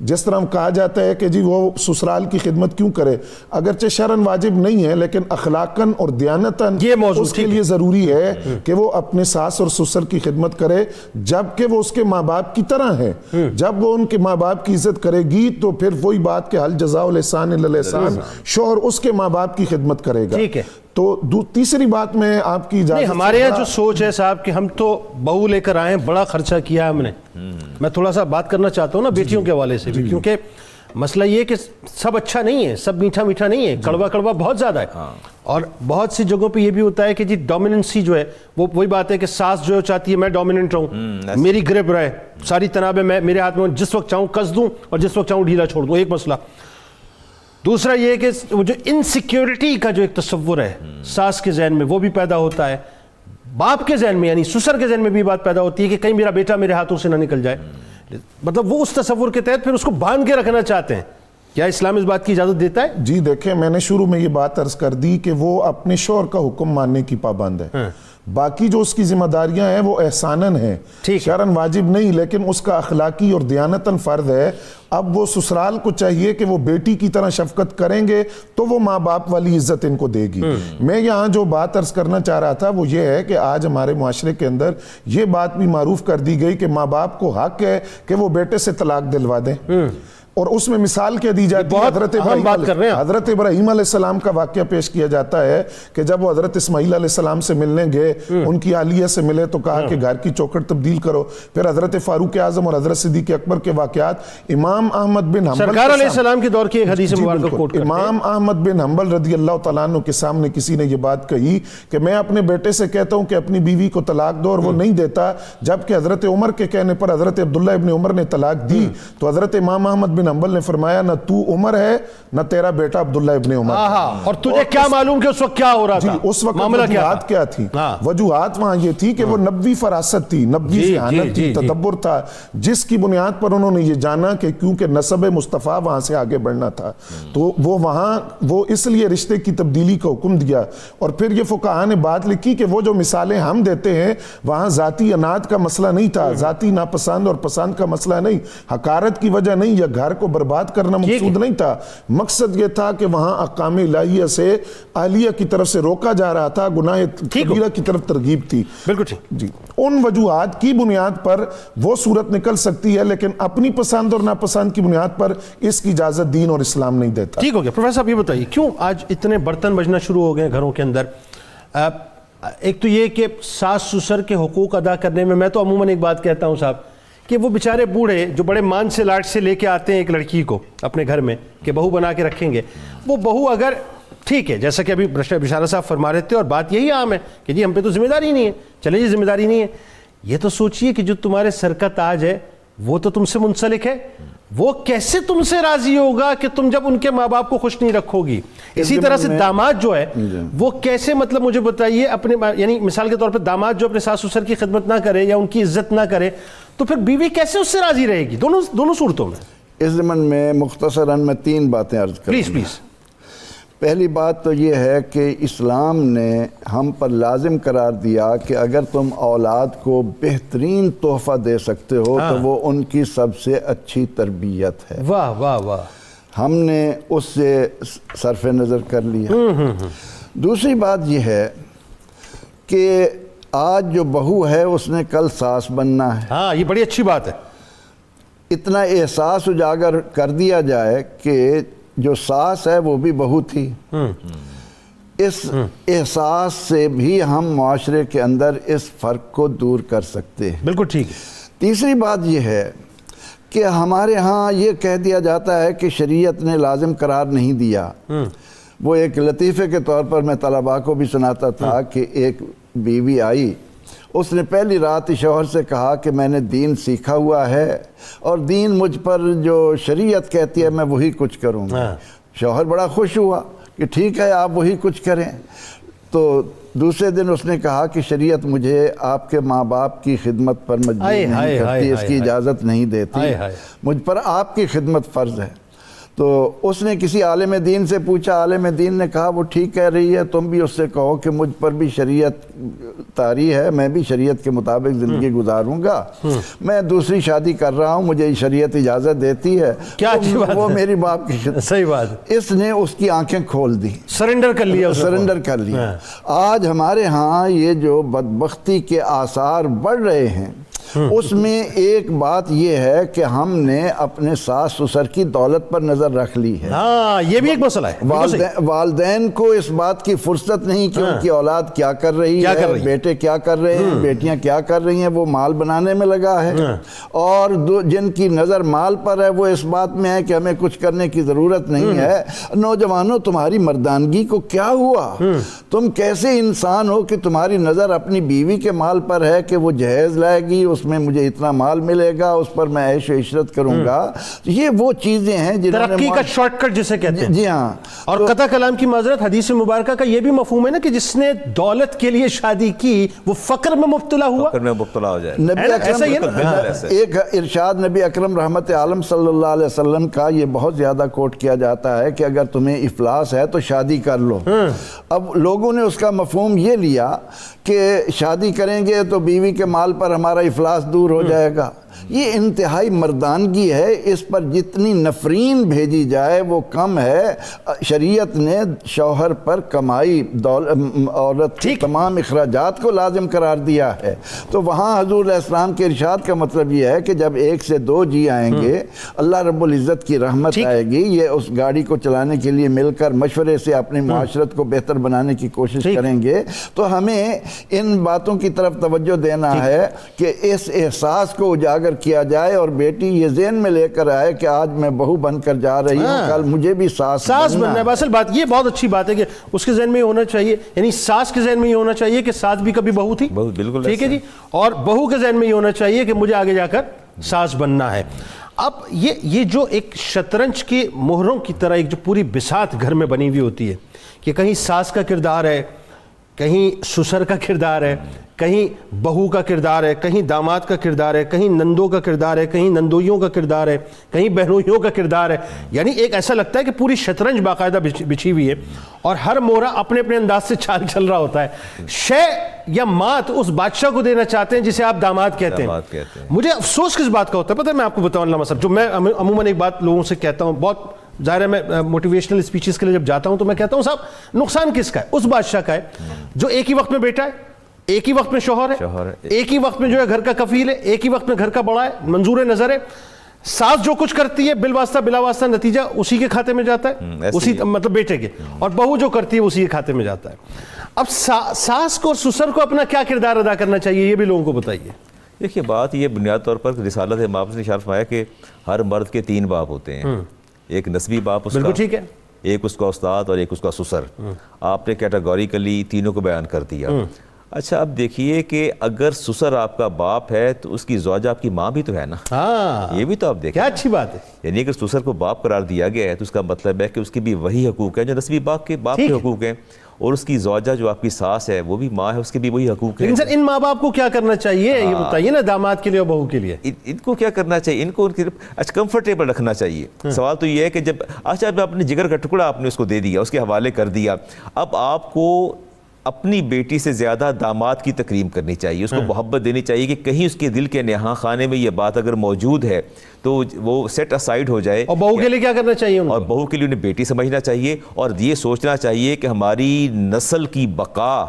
جس طرح کہا جاتا ہے کہ جی وہ سسرال کی خدمت کیوں کرے, اگرچہ شرعاً واجب نہیں ہے لیکن اخلاقاً اور دیانتاً اس کے لیے ضروری ہے کہ وہ اپنے ساس اور سسر کی خدمت کرے, جبکہ وہ اس کے ماں باپ کی طرح ہے. جب وہ ان کے ماں باپ کی عزت کرے گی تو پھر وہی بات کہ حل جزاء الاحسان الا الاحسان, شوہر اس کے ماں باپ کی خدمت کرے گا. تو تیسری بات میں آپ کی اجازت, ہمارے یہاں جو سوچ ہے صاحب کہ ہم تو بہو لے کر آئے, بڑا خرچہ کیا ہم نے. میں تھوڑا سا بات کرنا چاہتا ہوں نا بیٹیوں کے حوالے سے بھی, کیونکہ مسئلہ یہ کہ سب اچھا نہیں ہے, سب میٹھا میٹھا نہیں ہے, کڑوا کڑوا بہت زیادہ ہے. اور بہت سی جگہوں پہ یہ بھی ہوتا ہے کہ جی ڈومیننسی جو ہے وہ وہی بات ہے کہ ساس جو چاہتی ہے میں ڈومیننٹ رہوں, میری گرپ رہے, ساری تنابیں میں میرے ہاتھ میں جس وقت چاہوں کس دوں اور جس وقت چاہوں ڈھیلا چھوڑ دوں. ایک مسئلہ. دوسرا یہ کہ وہ جو انسیکیورٹی کا جو ایک تصور ہے ساس کے ذہن میں وہ بھی پیدا ہوتا ہے, باپ کے ذہن میں یعنی سسر کے ذہن میں بھی بات پیدا ہوتی ہے کہ کہیں میرا بیٹا میرے ہاتھوں سے نہ نکل جائے. مطلب وہ اس تصور کے تحت پھر اس کو باندھ کے رکھنا چاہتے ہیں. کیا اسلام اس بات کی اجازت دیتا ہے؟ جی دیکھیں, میں نے شروع میں یہ بات عرض کر دی کہ وہ اپنے شوہر کا حکم ماننے کی پابند ہے. باقی جو اس کی ذمہ داریاں ہیں وہ احساناً ہیں, شرعاً واجب نہیں, لیکن اس کا اخلاقی اور دیانتاً فرض ہے. اب وہ سسرال کو چاہیے کہ وہ بیٹی کی طرح شفقت کریں گے تو وہ ماں باپ والی عزت ان کو دے گی. میں یہاں جو بات عرض کرنا چاہ رہا تھا وہ یہ ہے کہ آج ہمارے معاشرے کے اندر یہ بات بھی معروف کر دی گئی کہ ماں باپ کو حق ہے کہ وہ بیٹے سے طلاق دلوا دیں. اور اس میں مثال کیا دی جاتی ہے, حضرت ابراہیم علیہ السلام کا واقعہ پیش کیا جاتا ہے کہ جب وہ حضرت اسماعیل علیہ السلام سے ملنے گئے, ان کی اہلیہ سے ملے تو کہا کہ گھر کی چوکھٹ تبدیل کرو. پھر حضرت فاروق اعظم اور حضرت صدیق اکبر کے واقعات امام احمد بن حنبل سرکار علیہ السلام کے دور کی ایک حدیث مبارکہ کوٹ کرتے ہیں. امام احمد بن حنبل رضی اللہ تعالیٰ عنہ کے سامنے کسی نے یہ بات کہی کہ میں اپنے بیٹے سے کہتا ہوں کہ اپنی بیوی کو طلاق دو اور وہ نہیں دیتا, جبکہ حضرت عمر کے کہنے پر حضرت عبداللہ ابن عمر نے طلاق دی. تو حضرت امام احمد بن حنبل نے فرمایا نہ تو عمر ہے نہ تیرا بیٹا عبداللہ ابن عمر. اور تجھے کیا معلوم کہ اس وقت کیا ہو رہا تھا؟ اس وقت وجوہات کیا تھی؟ وجوہات وہاں یہ تھی کہ وہ نبوی فراست تھی, نبوی ذہانت تھی, تدبر تھا, جس کی بنیاد پر انہوں نے یہ جانا کہ کیونکہ نسب مصطفیٰ وہاں سے آگے بڑھنا تھا تو وہ وہاں وہ اس لیے رشتے کی تبدیلی کا حکم دیا. اور پھر یہ فقہاء نے بات لکھی کہ وہ جو مثالیں ہم دیتے ہیں وہاں ذاتی اناد کا مسئلہ نہیں تھا, ذاتی ناپسند اور پسند کا مسئلہ نہیں, حقارت کی وجہ نہیں یا گھر کو برباد کرنا مقصود نہیں تھا. مقصد یہ تھا کہ وہاں احکام الہیہ سے اہلیہ کی طرف سے روکا جا رہا تھا, گناہ کبیرہ کی طرف ترغیب تھی. بالکل ٹھیک. جی ان وجوہات کی بنیاد پر وہ صورت نکل سکتی ہے, لیکن اپنی پسند اور ناپسند کی بنیاد پر اس کی اجازت دین اور اسلام نہیں دیتا. ٹھیک ہو گیا. پروفیسر صاحب یہ بتائیے کیوں آج اتنے برتن بجنا شروع ہو گئے گھروں کے اندر؟ ایک تو یہ کہ ساس سسر کے حقوق ادا کرنے میں تو عموماً ایک بات کہتا ہوں صاحب کہ وہ بیچارے بوڑھے جو بڑے مان سے لاٹ سے لے کے آتے ہیں ایک لڑکی کو اپنے گھر میں کہ بہو بنا کے رکھیں گے، وہ بہو اگر ٹھیک ہے جیسا کہ ابھی بشارہ صاحب فرما رہے تھے، اور بات یہی عام ہے کہ جی ہم پہ تو ذمہ داری نہیں ہے، چلیں جی ذمہ داری نہیں ہے، یہ تو سوچئے کہ جو تمہارے سر کا تاج ہے وہ تو تم سے منسلک ہے، وہ کیسے تم سے راضی ہوگا کہ تم جب ان کے ماں باپ کو خوش نہیں رکھو گی؟ اسی طرح سے داماد جو ہے وہ کیسے، مطلب مجھے بتائیے اپنے، یعنی مثال کے طور پہ داماد جو اپنے ساس سسر کی خدمت نہ کرے یا ان کی عزت نہ کرے تو پھر بیوی کیسے اس سے راضی رہے گی؟ دونوں صورتوں میں۔ اس ضمن میں مختصراً میں 3 باتیں عرض کروں گا۔ پلیز۔ پہلی بات تو یہ ہے کہ اسلام نے ہم پر لازم قرار دیا کہ اگر تم اولاد کو بہترین تحفہ دے سکتے ہو تو وہ ان کی سب سے اچھی تربیت ہے۔ واہ واہ واہ۔ ہم نے اس سے صرف نظر کر لیا۔ دوسری بات یہ ہے کہ آج جو بہو ہے اس نے کل ساس بننا ہے۔ ہاں یہ بڑی اچھی بات ہے۔ اتنا احساس اجاگر کر دیا جائے کہ جو ساس ہے وہ بھی بہو تھی۔ اس احساس سے بھی ہم معاشرے کے اندر اس فرق کو دور کر سکتے ہیں۔ بالکل ٹھیک ہے۔ تیسری بات یہ ہے کہ ہمارے ہاں یہ کہہ دیا جاتا ہے کہ شریعت نے لازم قرار نہیں دیا۔ وہ ایک لطیفے کے طور پر میں طلباء کو بھی سناتا تھا کہ ایک بیوی آئی، اس نے پہلی رات شوہر سے کہا کہ میں نے دین سیکھا ہوا ہے اور دین مجھ پر جو شریعت کہتی ہے میں وہی کچھ کروں گا۔ شوہر بڑا خوش ہوا کہ ٹھیک ہے آپ وہی کچھ کریں۔ تو دوسرے دن اس نے کہا کہ شریعت مجھے آپ کے ماں باپ کی خدمت پر مجبور نہیں کرتی، اس کی اجازت نہیں دیتی، مجھ پر آپ کی خدمت فرض ہے۔ تو اس نے کسی عالم دین سے پوچھا، عالم دین نے کہا وہ ٹھیک کہہ رہی ہے، تم بھی اس سے کہو کہ مجھ پر بھی شریعت طاری ہے، میں بھی شریعت کے مطابق زندگی گزاروں گا، میں دوسری شادی کر رہا ہوں، مجھے شریعت اجازت دیتی ہے، وہ میری باپ کی خدمت۔ صحیح بات۔ اس نے اس کی آنکھیں کھول دی، سرنڈر کر لیا، سرنڈر کر لیا۔ آج ہمارے ہاں یہ جو بدبختی کے آثار بڑھ رہے ہیں اس میں ایک بات یہ ہے کہ ہم نے اپنے ساس سسر کی دولت پر نظر رکھ لی ہے۔ ہاں یہ بھی ایک مسئلہ ہے۔ والدین کو اس بات کی فرصت نہیں کہ ان کی اولاد کیا کر رہی ہے، بیٹے کیا کر رہے ہیں، بیٹیاں کیا کر رہی ہیں، وہ مال بنانے میں لگا ہے، اور جن کی نظر مال پر ہے وہ اس بات میں ہے کہ ہمیں کچھ کرنے کی ضرورت نہیں ہے۔ نوجوانوں تمہاری مردانگی کو کیا ہوا؟ تم کیسے انسان ہو کہ تمہاری نظر اپنی بیوی کے مال پر ہے کہ وہ جہیز لائے گی، اس میں مجھے اتنا مال ملے گا، اس پر میں عیش و عشرت کروں گا۔ یہ وہ چیزیں ہیں جنہوں نے ترقی کا شارٹ کٹ جسے کہتے ہیں۔ جی ہاں۔ اور قطع کلام کی معذرت، حدیث مبارکہ کا یہ بھی مفہوم ہے نا کہ جس نے دولت کے لیے شادی کی وہ فقر میں مبتلا ہوا، فقر میں مبتلا ہو جائے۔ نبی اکرم ایک ارشاد نبی اکرم رحمت عالم صلی اللہ علیہ وسلم کا یہ بہت زیادہ کوٹ کیا جاتا ہے کہ اگر تمہیں افلاس ہے تو شادی کر لو۔ اب لوگوں نے اس کا مفہوم یہ لیا کہ شادی کریں گے تو بیوی کے مال پر ہمارا افلاس دور ہو جائے گا۔ یہ انتہائی مردانگی ہے، اس پر جتنی نفرین بھیجی جائے وہ کم ہے۔ شریعت نے شوہر پر کمائی، عورت کے تمام اخراجات کو لازم قرار دیا ہے۔ تو وہاں حضور علیہ السلام کے ارشاد کا مطلب یہ ہے کہ جب 1 سے 2 جی آئیں گے، اللہ رب العزت کی رحمت آئے گی، یہ اس گاڑی کو چلانے کے لیے مل کر مشورے سے اپنی معاشرت کو بہتر بنانے کی کوشش کریں گے۔ تو ہمیں ان باتوں کی طرف توجہ دینا ہے کہ اس احساس کو اجاگر کیا جائے اور بیٹی یہ ذہن میں لے کر آئے کہ آج میں بہو بن کر جا رہی ہوں، کل مجھے بھی ساس بننا ہے۔ اصل بات یہ بہت اچھی بات ہے کہ اس کے ذہن میں یہ ہونا چاہیے، یعنی ساس کے ذہن میں یہ ہونا چاہیے کہ ساس بھی کبھی بہو تھی، بالکل ٹھیک ہے جی، اور بہو کے ذہن میں یہ ہونا چاہیے کہ مجھے آگے جا کر ساس بننا ہے۔ اب یہ جو ایک شطرنج کے مہروں کی طرح ایک جو پوری بساط گھر میں بنی ہوئی ہوتی ہے کہ کہیں ساس کا کردار ہے، کہیں سسر کا کردار ہے، کہیں بہو کا کردار ہے، کہیں داماد کا کردار ہے، کہیں نندوں کا کردار ہے، کہیں نندوئیوں کا کردار ہے، کہیں بہنوئیوں کا کردار ہے، یعنی ایک ایسا لگتا ہے کہ پوری شطرنج باقاعدہ بچھی ہوئی ہے اور ہر مورا اپنے اپنے انداز سے چال چل رہا ہوتا ہے۔ شے یا مات اس بادشاہ کو دینا چاہتے ہیں جسے آپ داماد کہتے ہیں۔ مجھے افسوس کس بات کا ہوتا ہے پتہ ہے، میں آپ کو بتاؤں علامہ صاحب، جو میں عموماً ایک بات لوگوں سے کہتا ہوں، بہت ظاہر ہے میں موٹیویشنل اسپیچز کے لیے جب جاتا ہوں تو میں کہتا ہوں صاحب نقصان کس کا ہے؟ اس بادشاہ کا ہے جو ایک ہی وقت میں بیٹا ہے، ایک ہی وقت میں شوہر ہے، ایک ہی وقت میں جو ہے گھر کا کفیل ہے، ایک ہی وقت میں گھر کا بڑا ہے، منظور نظر ہے۔ ساس جو کچھ کرتی ہے بالواسطہ بلا واسطہ نتیجہ اسی کے کھاتے میں جاتا ہے، اسی مطلب بیٹے کے، اور بہو جو کرتی ہے اسی کے کھاتے میں جاتا ہے۔ اب ساس کو اور سسر کو اپنا کیا کردار ادا کرنا چاہیے یہ بھی لوگوں کو بتائیے۔ دیکھیے بات یہ بنیاد طور پر رسالت امام نے اشارہ فرمایا کہ ہر مرد کے 3 باپ ہوتے ہیں، ایک نسبی باپ اس بالکل کا، ٹھیک ہے، ایک اس کا استاد اور ایک اس کا سسر. آپ نے کیٹاگوریکلی تینوں کو بیان کر دیا. اچھا اب دیکھیے کہ اگر سسر آپ کا باپ ہے تو اس کی زوجہ آپ کی ماں بھی تو ہے نا. ہاں یہ بھی تو آپ دیکھیں، کیا اچھی بات ہے. یعنی اگر سسر کو باپ قرار دیا گیا ہے تو اس کا مطلب ہے کہ اس کے بھی وہی حقوق ہیں جو نسبی باپ کے حقوق ہیں، اور اس کی زوجہ جو آپ کی ساس ہے وہ بھی ماں ہے، اس کے بھی وہی حقوق ہیں. لیکن سر ان ماں باپ کو کیا کرنا چاہیے یہ بتائیے نا، داماد کے لیے اور بہو کے لیے ان کو کیا کرنا چاہیے؟ ان کو اچھا کمفرٹیبل رکھنا چاہیے. سوال تو یہ ہے کہ جب اپنے جگر کا ٹکڑا آپ نے اس کو دے دیا، اس کے حوالے کر دیا، اب آپ کو اپنی بیٹی سے زیادہ داماد کی تکریم کرنی چاہیے، اس کو محبت دینی چاہیے کہ کہیں اس کے دل کے نہاں خانے میں یہ بات اگر موجود ہے تو وہ سیٹ اسائیڈ ہو جائے. اور بہو کے لیے کیا کرنا چاہیے؟ اور بہو کے لیے انہیں بیٹی سمجھنا چاہیے اور یہ سوچنا چاہیے کہ ہماری نسل کی بقا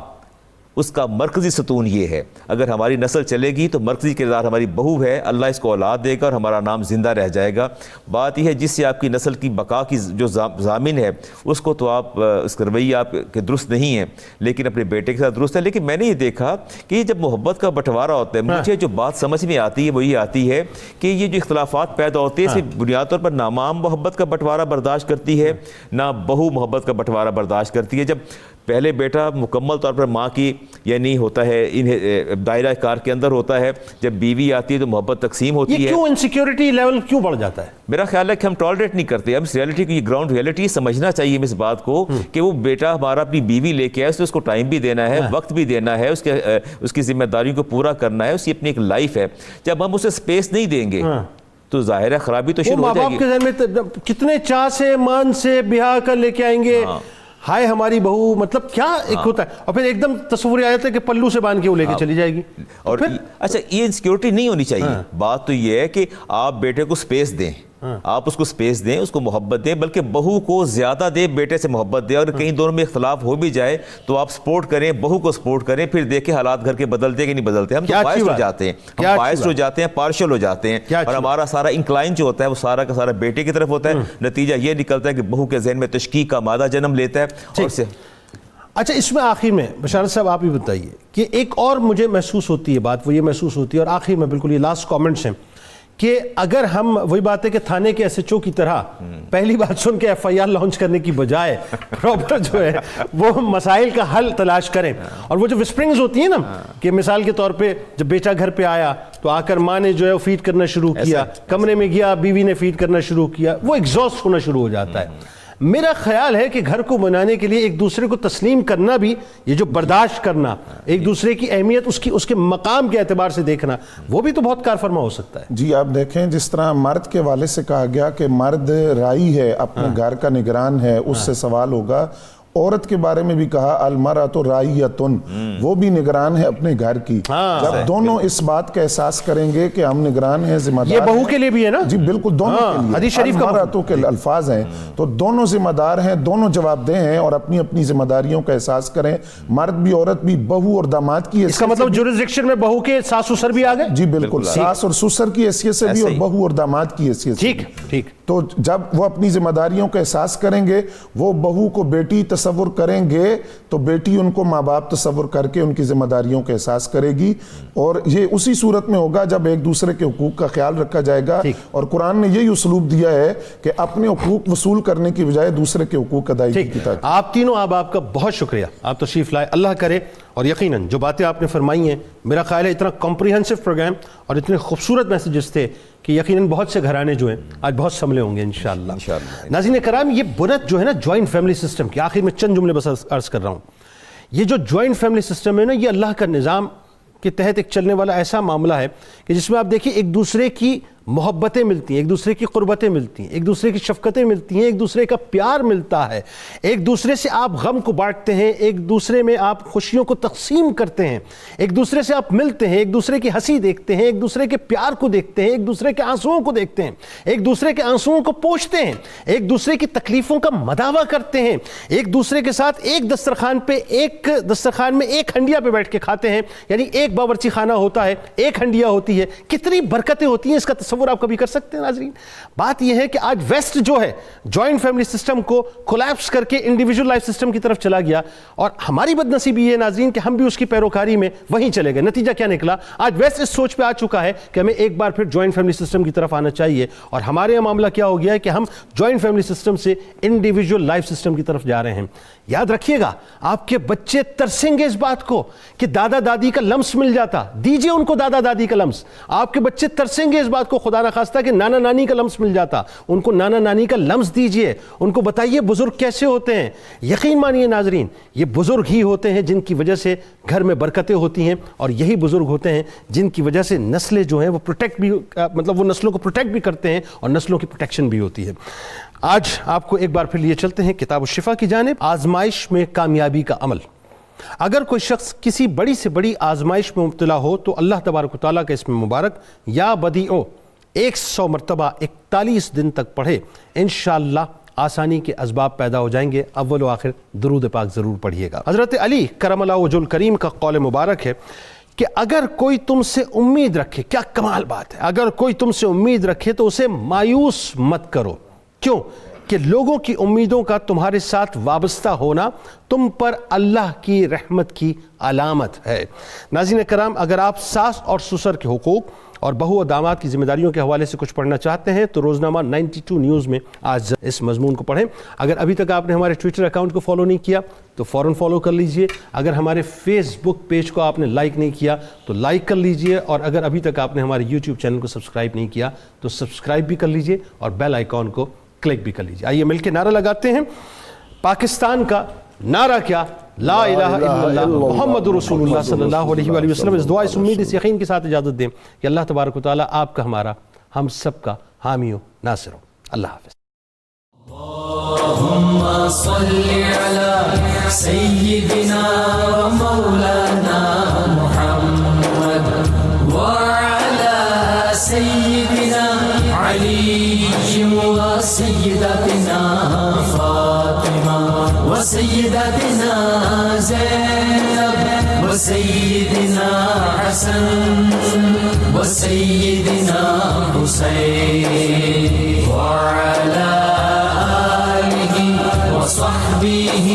اس کا مرکزی ستون یہ ہے. اگر ہماری نسل چلے گی تو مرکزی کردار ہماری بہو ہے، اللہ اس کو اولاد دے گا اور ہمارا نام زندہ رہ جائے گا. بات یہ ہے جس سے آپ کی نسل کی بقا کی جو ضامن ہے اس کو تو آپ اس کا رویہ آپ کے درست نہیں ہے، لیکن اپنے بیٹے کے ساتھ درست ہے. لیکن میں نے یہ دیکھا کہ یہ جب محبت کا بٹوارا ہوتا ہے، مجھے جو بات سمجھ میں آتی ہے وہ یہ آتی ہے کہ یہ جو اختلافات پیدا ہوتے ہیں صرف بنیاد طور پر نہ ماں محبت کا بٹوارا برداشت کرتی ہے نہ بہو محبت کا بٹوارا برداشت کرتی ہے. جب پہلے بیٹا مکمل طور پر ماں کی یعنی ہوتا ہے دائرہ کار کے اندر ہوتا ہے، جب بیوی آتی ہے تو محبت تقسیم ہوتی ہے. یہ کیوں انسیکیورٹی لیول کیوں بڑھ جاتا ہے؟ میرا خیال ہے کہ ہم ٹالریٹ نہیں کرتے. ہم اس ریالٹی کو، یہ گراؤنڈ ریالٹی سمجھنا چاہیے اس بات کو کہ وہ بیٹا ہمارا اپنی بیوی لے کے آئے، اس کو ٹائم بھی دینا ہے، وقت بھی دینا ہے، اس کی ذمہ داریوں کو پورا کرنا ہے، اس کی اپنی ایک لائف ہے. جب ہم اسے سپیس نہیں دیں گے تو ظاہر ہے خرابی تو شروع ہو جائے گی. ماں باپ کے ذہن میں کتنے چاہ سے مان سے بیاہ کر لے کے آئیں گے، ہائے ہماری بہو، مطلب کیا ایک ہوتا ہے، اور پھر ایک دم تصور آ جاتا ہے کہ پلو سے باندھ کے وہ لے کے چلی جائے گی. اور اچھا یہ انسیکیورٹی نہیں ہونی چاہیے. بات تو یہ ہے کہ آپ بیٹے کو سپیس دیں، آپ اس کو سپیس دیں، اس کو محبت دیں، بلکہ بہو کو زیادہ دیں، بیٹے سے محبت دیں. اور کہیں دونوں میں اختلاف ہو بھی جائے تو آپ سپورٹ کریں، بہو کو سپورٹ کریں، پھر دیکھیں حالات گھر کے بدلتے کہ نہیں بدلتے. ہم تو باعث ہو جاتے ہیں، ہم باعث ہو جاتے ہیں، پارشل ہو جاتے ہیں، اور ہمارا سارا انکلائن جو ہوتا ہے وہ سارا کا سارا بیٹے کی طرف ہوتا ہے. نتیجہ یہ نکلتا ہے کہ بہو کے ذہن میں تشکیک کا مادہ جنم لیتا ہے. اور اچھا اس میں آخر میں بشارت صاحب آپ ہی بتائیے کہ ایک اور مجھے محسوس ہوتی ہے بات، وہ یہ محسوس ہوتی ہے، اور آخر میں بالکل یہ لاسٹ کامنٹس ہیں، کہ اگر ہم وہی بات ہے کہ تھانے کے ایس ایچ او کی طرح پہلی بات سن کے ایف آئی آر لانچ کرنے کی بجائے پراپر جو ہے وہ مسائل کا حل تلاش کریں. اور وہ جو وسپرنگز ہوتی ہیں نا، کہ مثال کے طور پہ جب بیٹا گھر پہ آیا تو آ کر ماں نے جو ہے وہ فیڈ کرنا شروع کیا، کمرے میں گیا بیوی نے فیڈ کرنا شروع کیا، وہ ایگزاسٹ ہونا شروع ہو جاتا ہے. میرا خیال ہے کہ گھر کو بنانے کے لیے ایک دوسرے کو تسلیم کرنا بھی، یہ جو برداشت کرنا، ایک دوسرے کی اہمیت اس کے مقام کے اعتبار سے دیکھنا، وہ بھی تو بہت کار فرما ہو سکتا ہے. جی آپ دیکھیں جس طرح مرد کے والے سے کہا گیا کہ مرد رائی ہے، اپنے گھر کا نگران ہے، اس سے سوال ہوگا. عورت کے بارے میں بھی کہا المرأۃ راعیۃ، وہ بھی نگران ہے اپنے گھر کی. جب دونوں اس بات کا احساس کریں گے کہ ہم نگران ہیں، ذمہ دار، یہ بہو کے لیے بھی ہے نا؟ جی بالکل، دونوں کے لیے حدیث شریف کا المرأۃ کے الفاظ ہیں، تو دونوں ذمہ دار ہیں، دونوں جواب دہ ہیں، اور اپنی اپنی ذمہ داریوں کا احساس کریں. مرد بھی عورت بھی، بہو اور داماد کی، اس کا مطلب جورسڈکشن میں بہو کے ساس سسر بھی آ گئے. جی بالکل، ساس اور سسر کی حیثیت سے بھی، اور بہو اور داماد کی حیثیت سے. ٹھیک. تو جب وہ اپنی ذمہ داریوں کا احساس کریں گے، وہ بہو کو بیٹی تصور کریں گے تو بیٹی ان کو ماں باپ تصور کر کے ان کی ذمہ داریوں کا احساس کرے گی. اور یہ اسی صورت میں ہوگا جب ایک دوسرے کے حقوق کا خیال رکھا جائے گا. اور قرآن نے یہی اسلوب دیا ہے کہ اپنے حقوق وصول کرنے کی بجائے دوسرے کے حقوق ادائیگی کی تاکید. آپ تینوں آپ کا بہت شکریہ، آپ تشریف لائے، اللہ کرے. اور یقیناً جو باتیں آپ نے فرمائی ہیں، میرا خیال ہے اتنا کمپریہنسو پروگرام اور اتنے خوبصورت میسیجز تھے کہ یقیناً بہت سے گھرانے جو ہیں آج بہت سنبھلے ہوں گے انشاءاللہ. ناظرین کرام، یہ بنت جو ہے نا جوائنٹ فیملی سسٹم کی، آخر میں چند جملے بس عرض کر رہا ہوں. یہ جو جوائنٹ فیملی سسٹم ہے نا، یہ اللہ کا نظام کے تحت ایک چلنے والا ایسا معاملہ ہے کہ جس میں آپ دیکھیں ایک دوسرے کی محبتیں ملتی ہیں، ایک دوسرے کی قربتیں ملتی ہیں، ایک دوسرے کی شفقتیں ملتی ہیں، ایک دوسرے کا پیار ملتا ہے، ایک دوسرے سے آپ غم کو بانٹتے ہیں، ایک دوسرے میں آپ خوشیوں کو تقسیم کرتے ہیں، ایک دوسرے سے آپ ملتے ہیں، ایک دوسرے کی ہنسی دیکھتے ہیں، ایک دوسرے کے پیار کو دیکھتے ہیں، ایک دوسرے کے آنسوؤں کو دیکھتے ہیں، ایک دوسرے کے آنسوؤں کو پوچھتے ہیں، ایک دوسرے کی تکلیفوں کا مداوع کرتے ہیں، ایک دوسرے کے ساتھ ایک دسترخوان میں ایک ہنڈیا پہ بیٹھ کے کھاتے ہیں. یعنی ایک باورچی خانہ ہوتا ہے، ایک ہنڈیا ہوتی ہے. کتنی برکتیں ہوتی ہیں اس کا تصور آپ کبھی کر سکتے ہیں ناظرین؟ بات یہ ہے کہ آج ویسٹ جو ہے جوائنٹ فیملی سسٹم کو کولیپس کر کے انڈیویجول لائف سسٹم کی طرف چلا گیا، اور ہماری بد نصیبی یہ ناظرین کہ ہم بھی اس کی پیروکاری میں وہیں چلے گئے۔ نتیجہ کیا نکلا؟ آج ویسٹ اس سوچ پہ آ چکا ہے کہ ہمیں ایک بار پھر جوائنٹ فیملی سسٹم کی طرف آنا چاہیے، اور ہمارے یہاں معاملہ کیا ہو گیا ہے کہ ہم جوائنٹ فیملی سسٹم سے انڈیویجول لائف سسٹم کی طرف جا رہے ہیں۔ یاد رکھیے گا، آپ کے بچے ترسیں گے اس بات کو کہ دادا دادی کا لمس مل جاتا، دیجئے ان کو دادا دادی کا لمس۔ آپ کے بچے ترسیں گے اس بات کو خدا نخواستہ کہ نانا نانی کا لمس مل جاتا، ان کو نانا نانی کا لمس دیجئے، ان کو بتائیے بزرگ کیسے ہوتے ہیں۔ یقین مانیے ناظرین، یہ بزرگ ہی ہوتے ہیں جن کی وجہ سے گھر میں برکتیں ہوتی ہیں، اور یہی بزرگ ہوتے ہیں جن کی وجہ سے نسلیں جو ہیں وہ پروٹیکٹ بھی، مطلب وہ نسلوں کو پروٹیکٹ بھی کرتے ہیں اور نسلوں کی پروٹیکشن بھی ہوتی ہے۔ آج آپ کو ایک بار پھر لیے چلتے ہیں کتاب الشفا کی جانب، آزمائش میں کامیابی کا عمل۔ اگر کوئی شخص کسی بڑی سے بڑی آزمائش میں مبتلا ہو تو اللہ تبارک و تعالیٰ کا اسم مبارک یا بدیعو 100 مرتبہ 41 دن تک پڑھے، انشاءاللہ آسانی کے اسباب پیدا ہو جائیں گے۔ اول و آخر درود پاک ضرور پڑھیے گا۔ حضرت علی کرم اللہ وجہ الکریم کا قول مبارک ہے کہ اگر کوئی تم سے امید رکھے، کیا کمال بات ہے، اگر کوئی تم سے امید رکھے تو اسے مایوس مت کرو۔ کیوں؟ کہ لوگوں کی امیدوں کا تمہارے ساتھ وابستہ ہونا تم پر اللہ کی رحمت کی علامت ہے۔ ناظرین کرام، اگر آپ ساس اور سسر کے حقوق اور بہو و داماد کی ذمہ داریوں کے حوالے سے کچھ پڑھنا چاہتے ہیں تو روزنامہ 92 نیوز میں آج اس مضمون کو پڑھیں۔ اگر ابھی تک آپ نے ہمارے ٹویٹر اکاؤنٹ کو فالو نہیں کیا تو فوراً فالو کر لیجئے، اگر ہمارے فیس بک پیج کو آپ نے لائک نہیں کیا تو لائک کر لیجئے، اور اگر ابھی تک آپ نے ہمارے یوٹیوب چینل کو سبسکرائب نہیں کیا تو سبسکرائب بھی کر لیجئے اور بیل آئیکن کو کلک بھی کر لیجئے۔ آئیے مل کے نعرہ لگاتے ہیں۔ پاکستان کا نعرہ کیا؟ لا الہ الا اللہ محمد رسول اللہ صلی اللہ علیہ وآلہ وسلم۔ اس دعا، اس امید، اس یقین کے ساتھ اجازت دیں کہ اللہ تبارک و تعالیٰ آپ کا، ہمارا، ہم سب کا حامی و ناصر ہو۔ اللہ حافظ۔ اللهم صل على سيدنا ومولانا محمد وعلى سيدنا علي وسيدتنا فاطمة وسيدتنا زينب وسيدنا حسن وسيدنا حسين وعلى آله وصحبه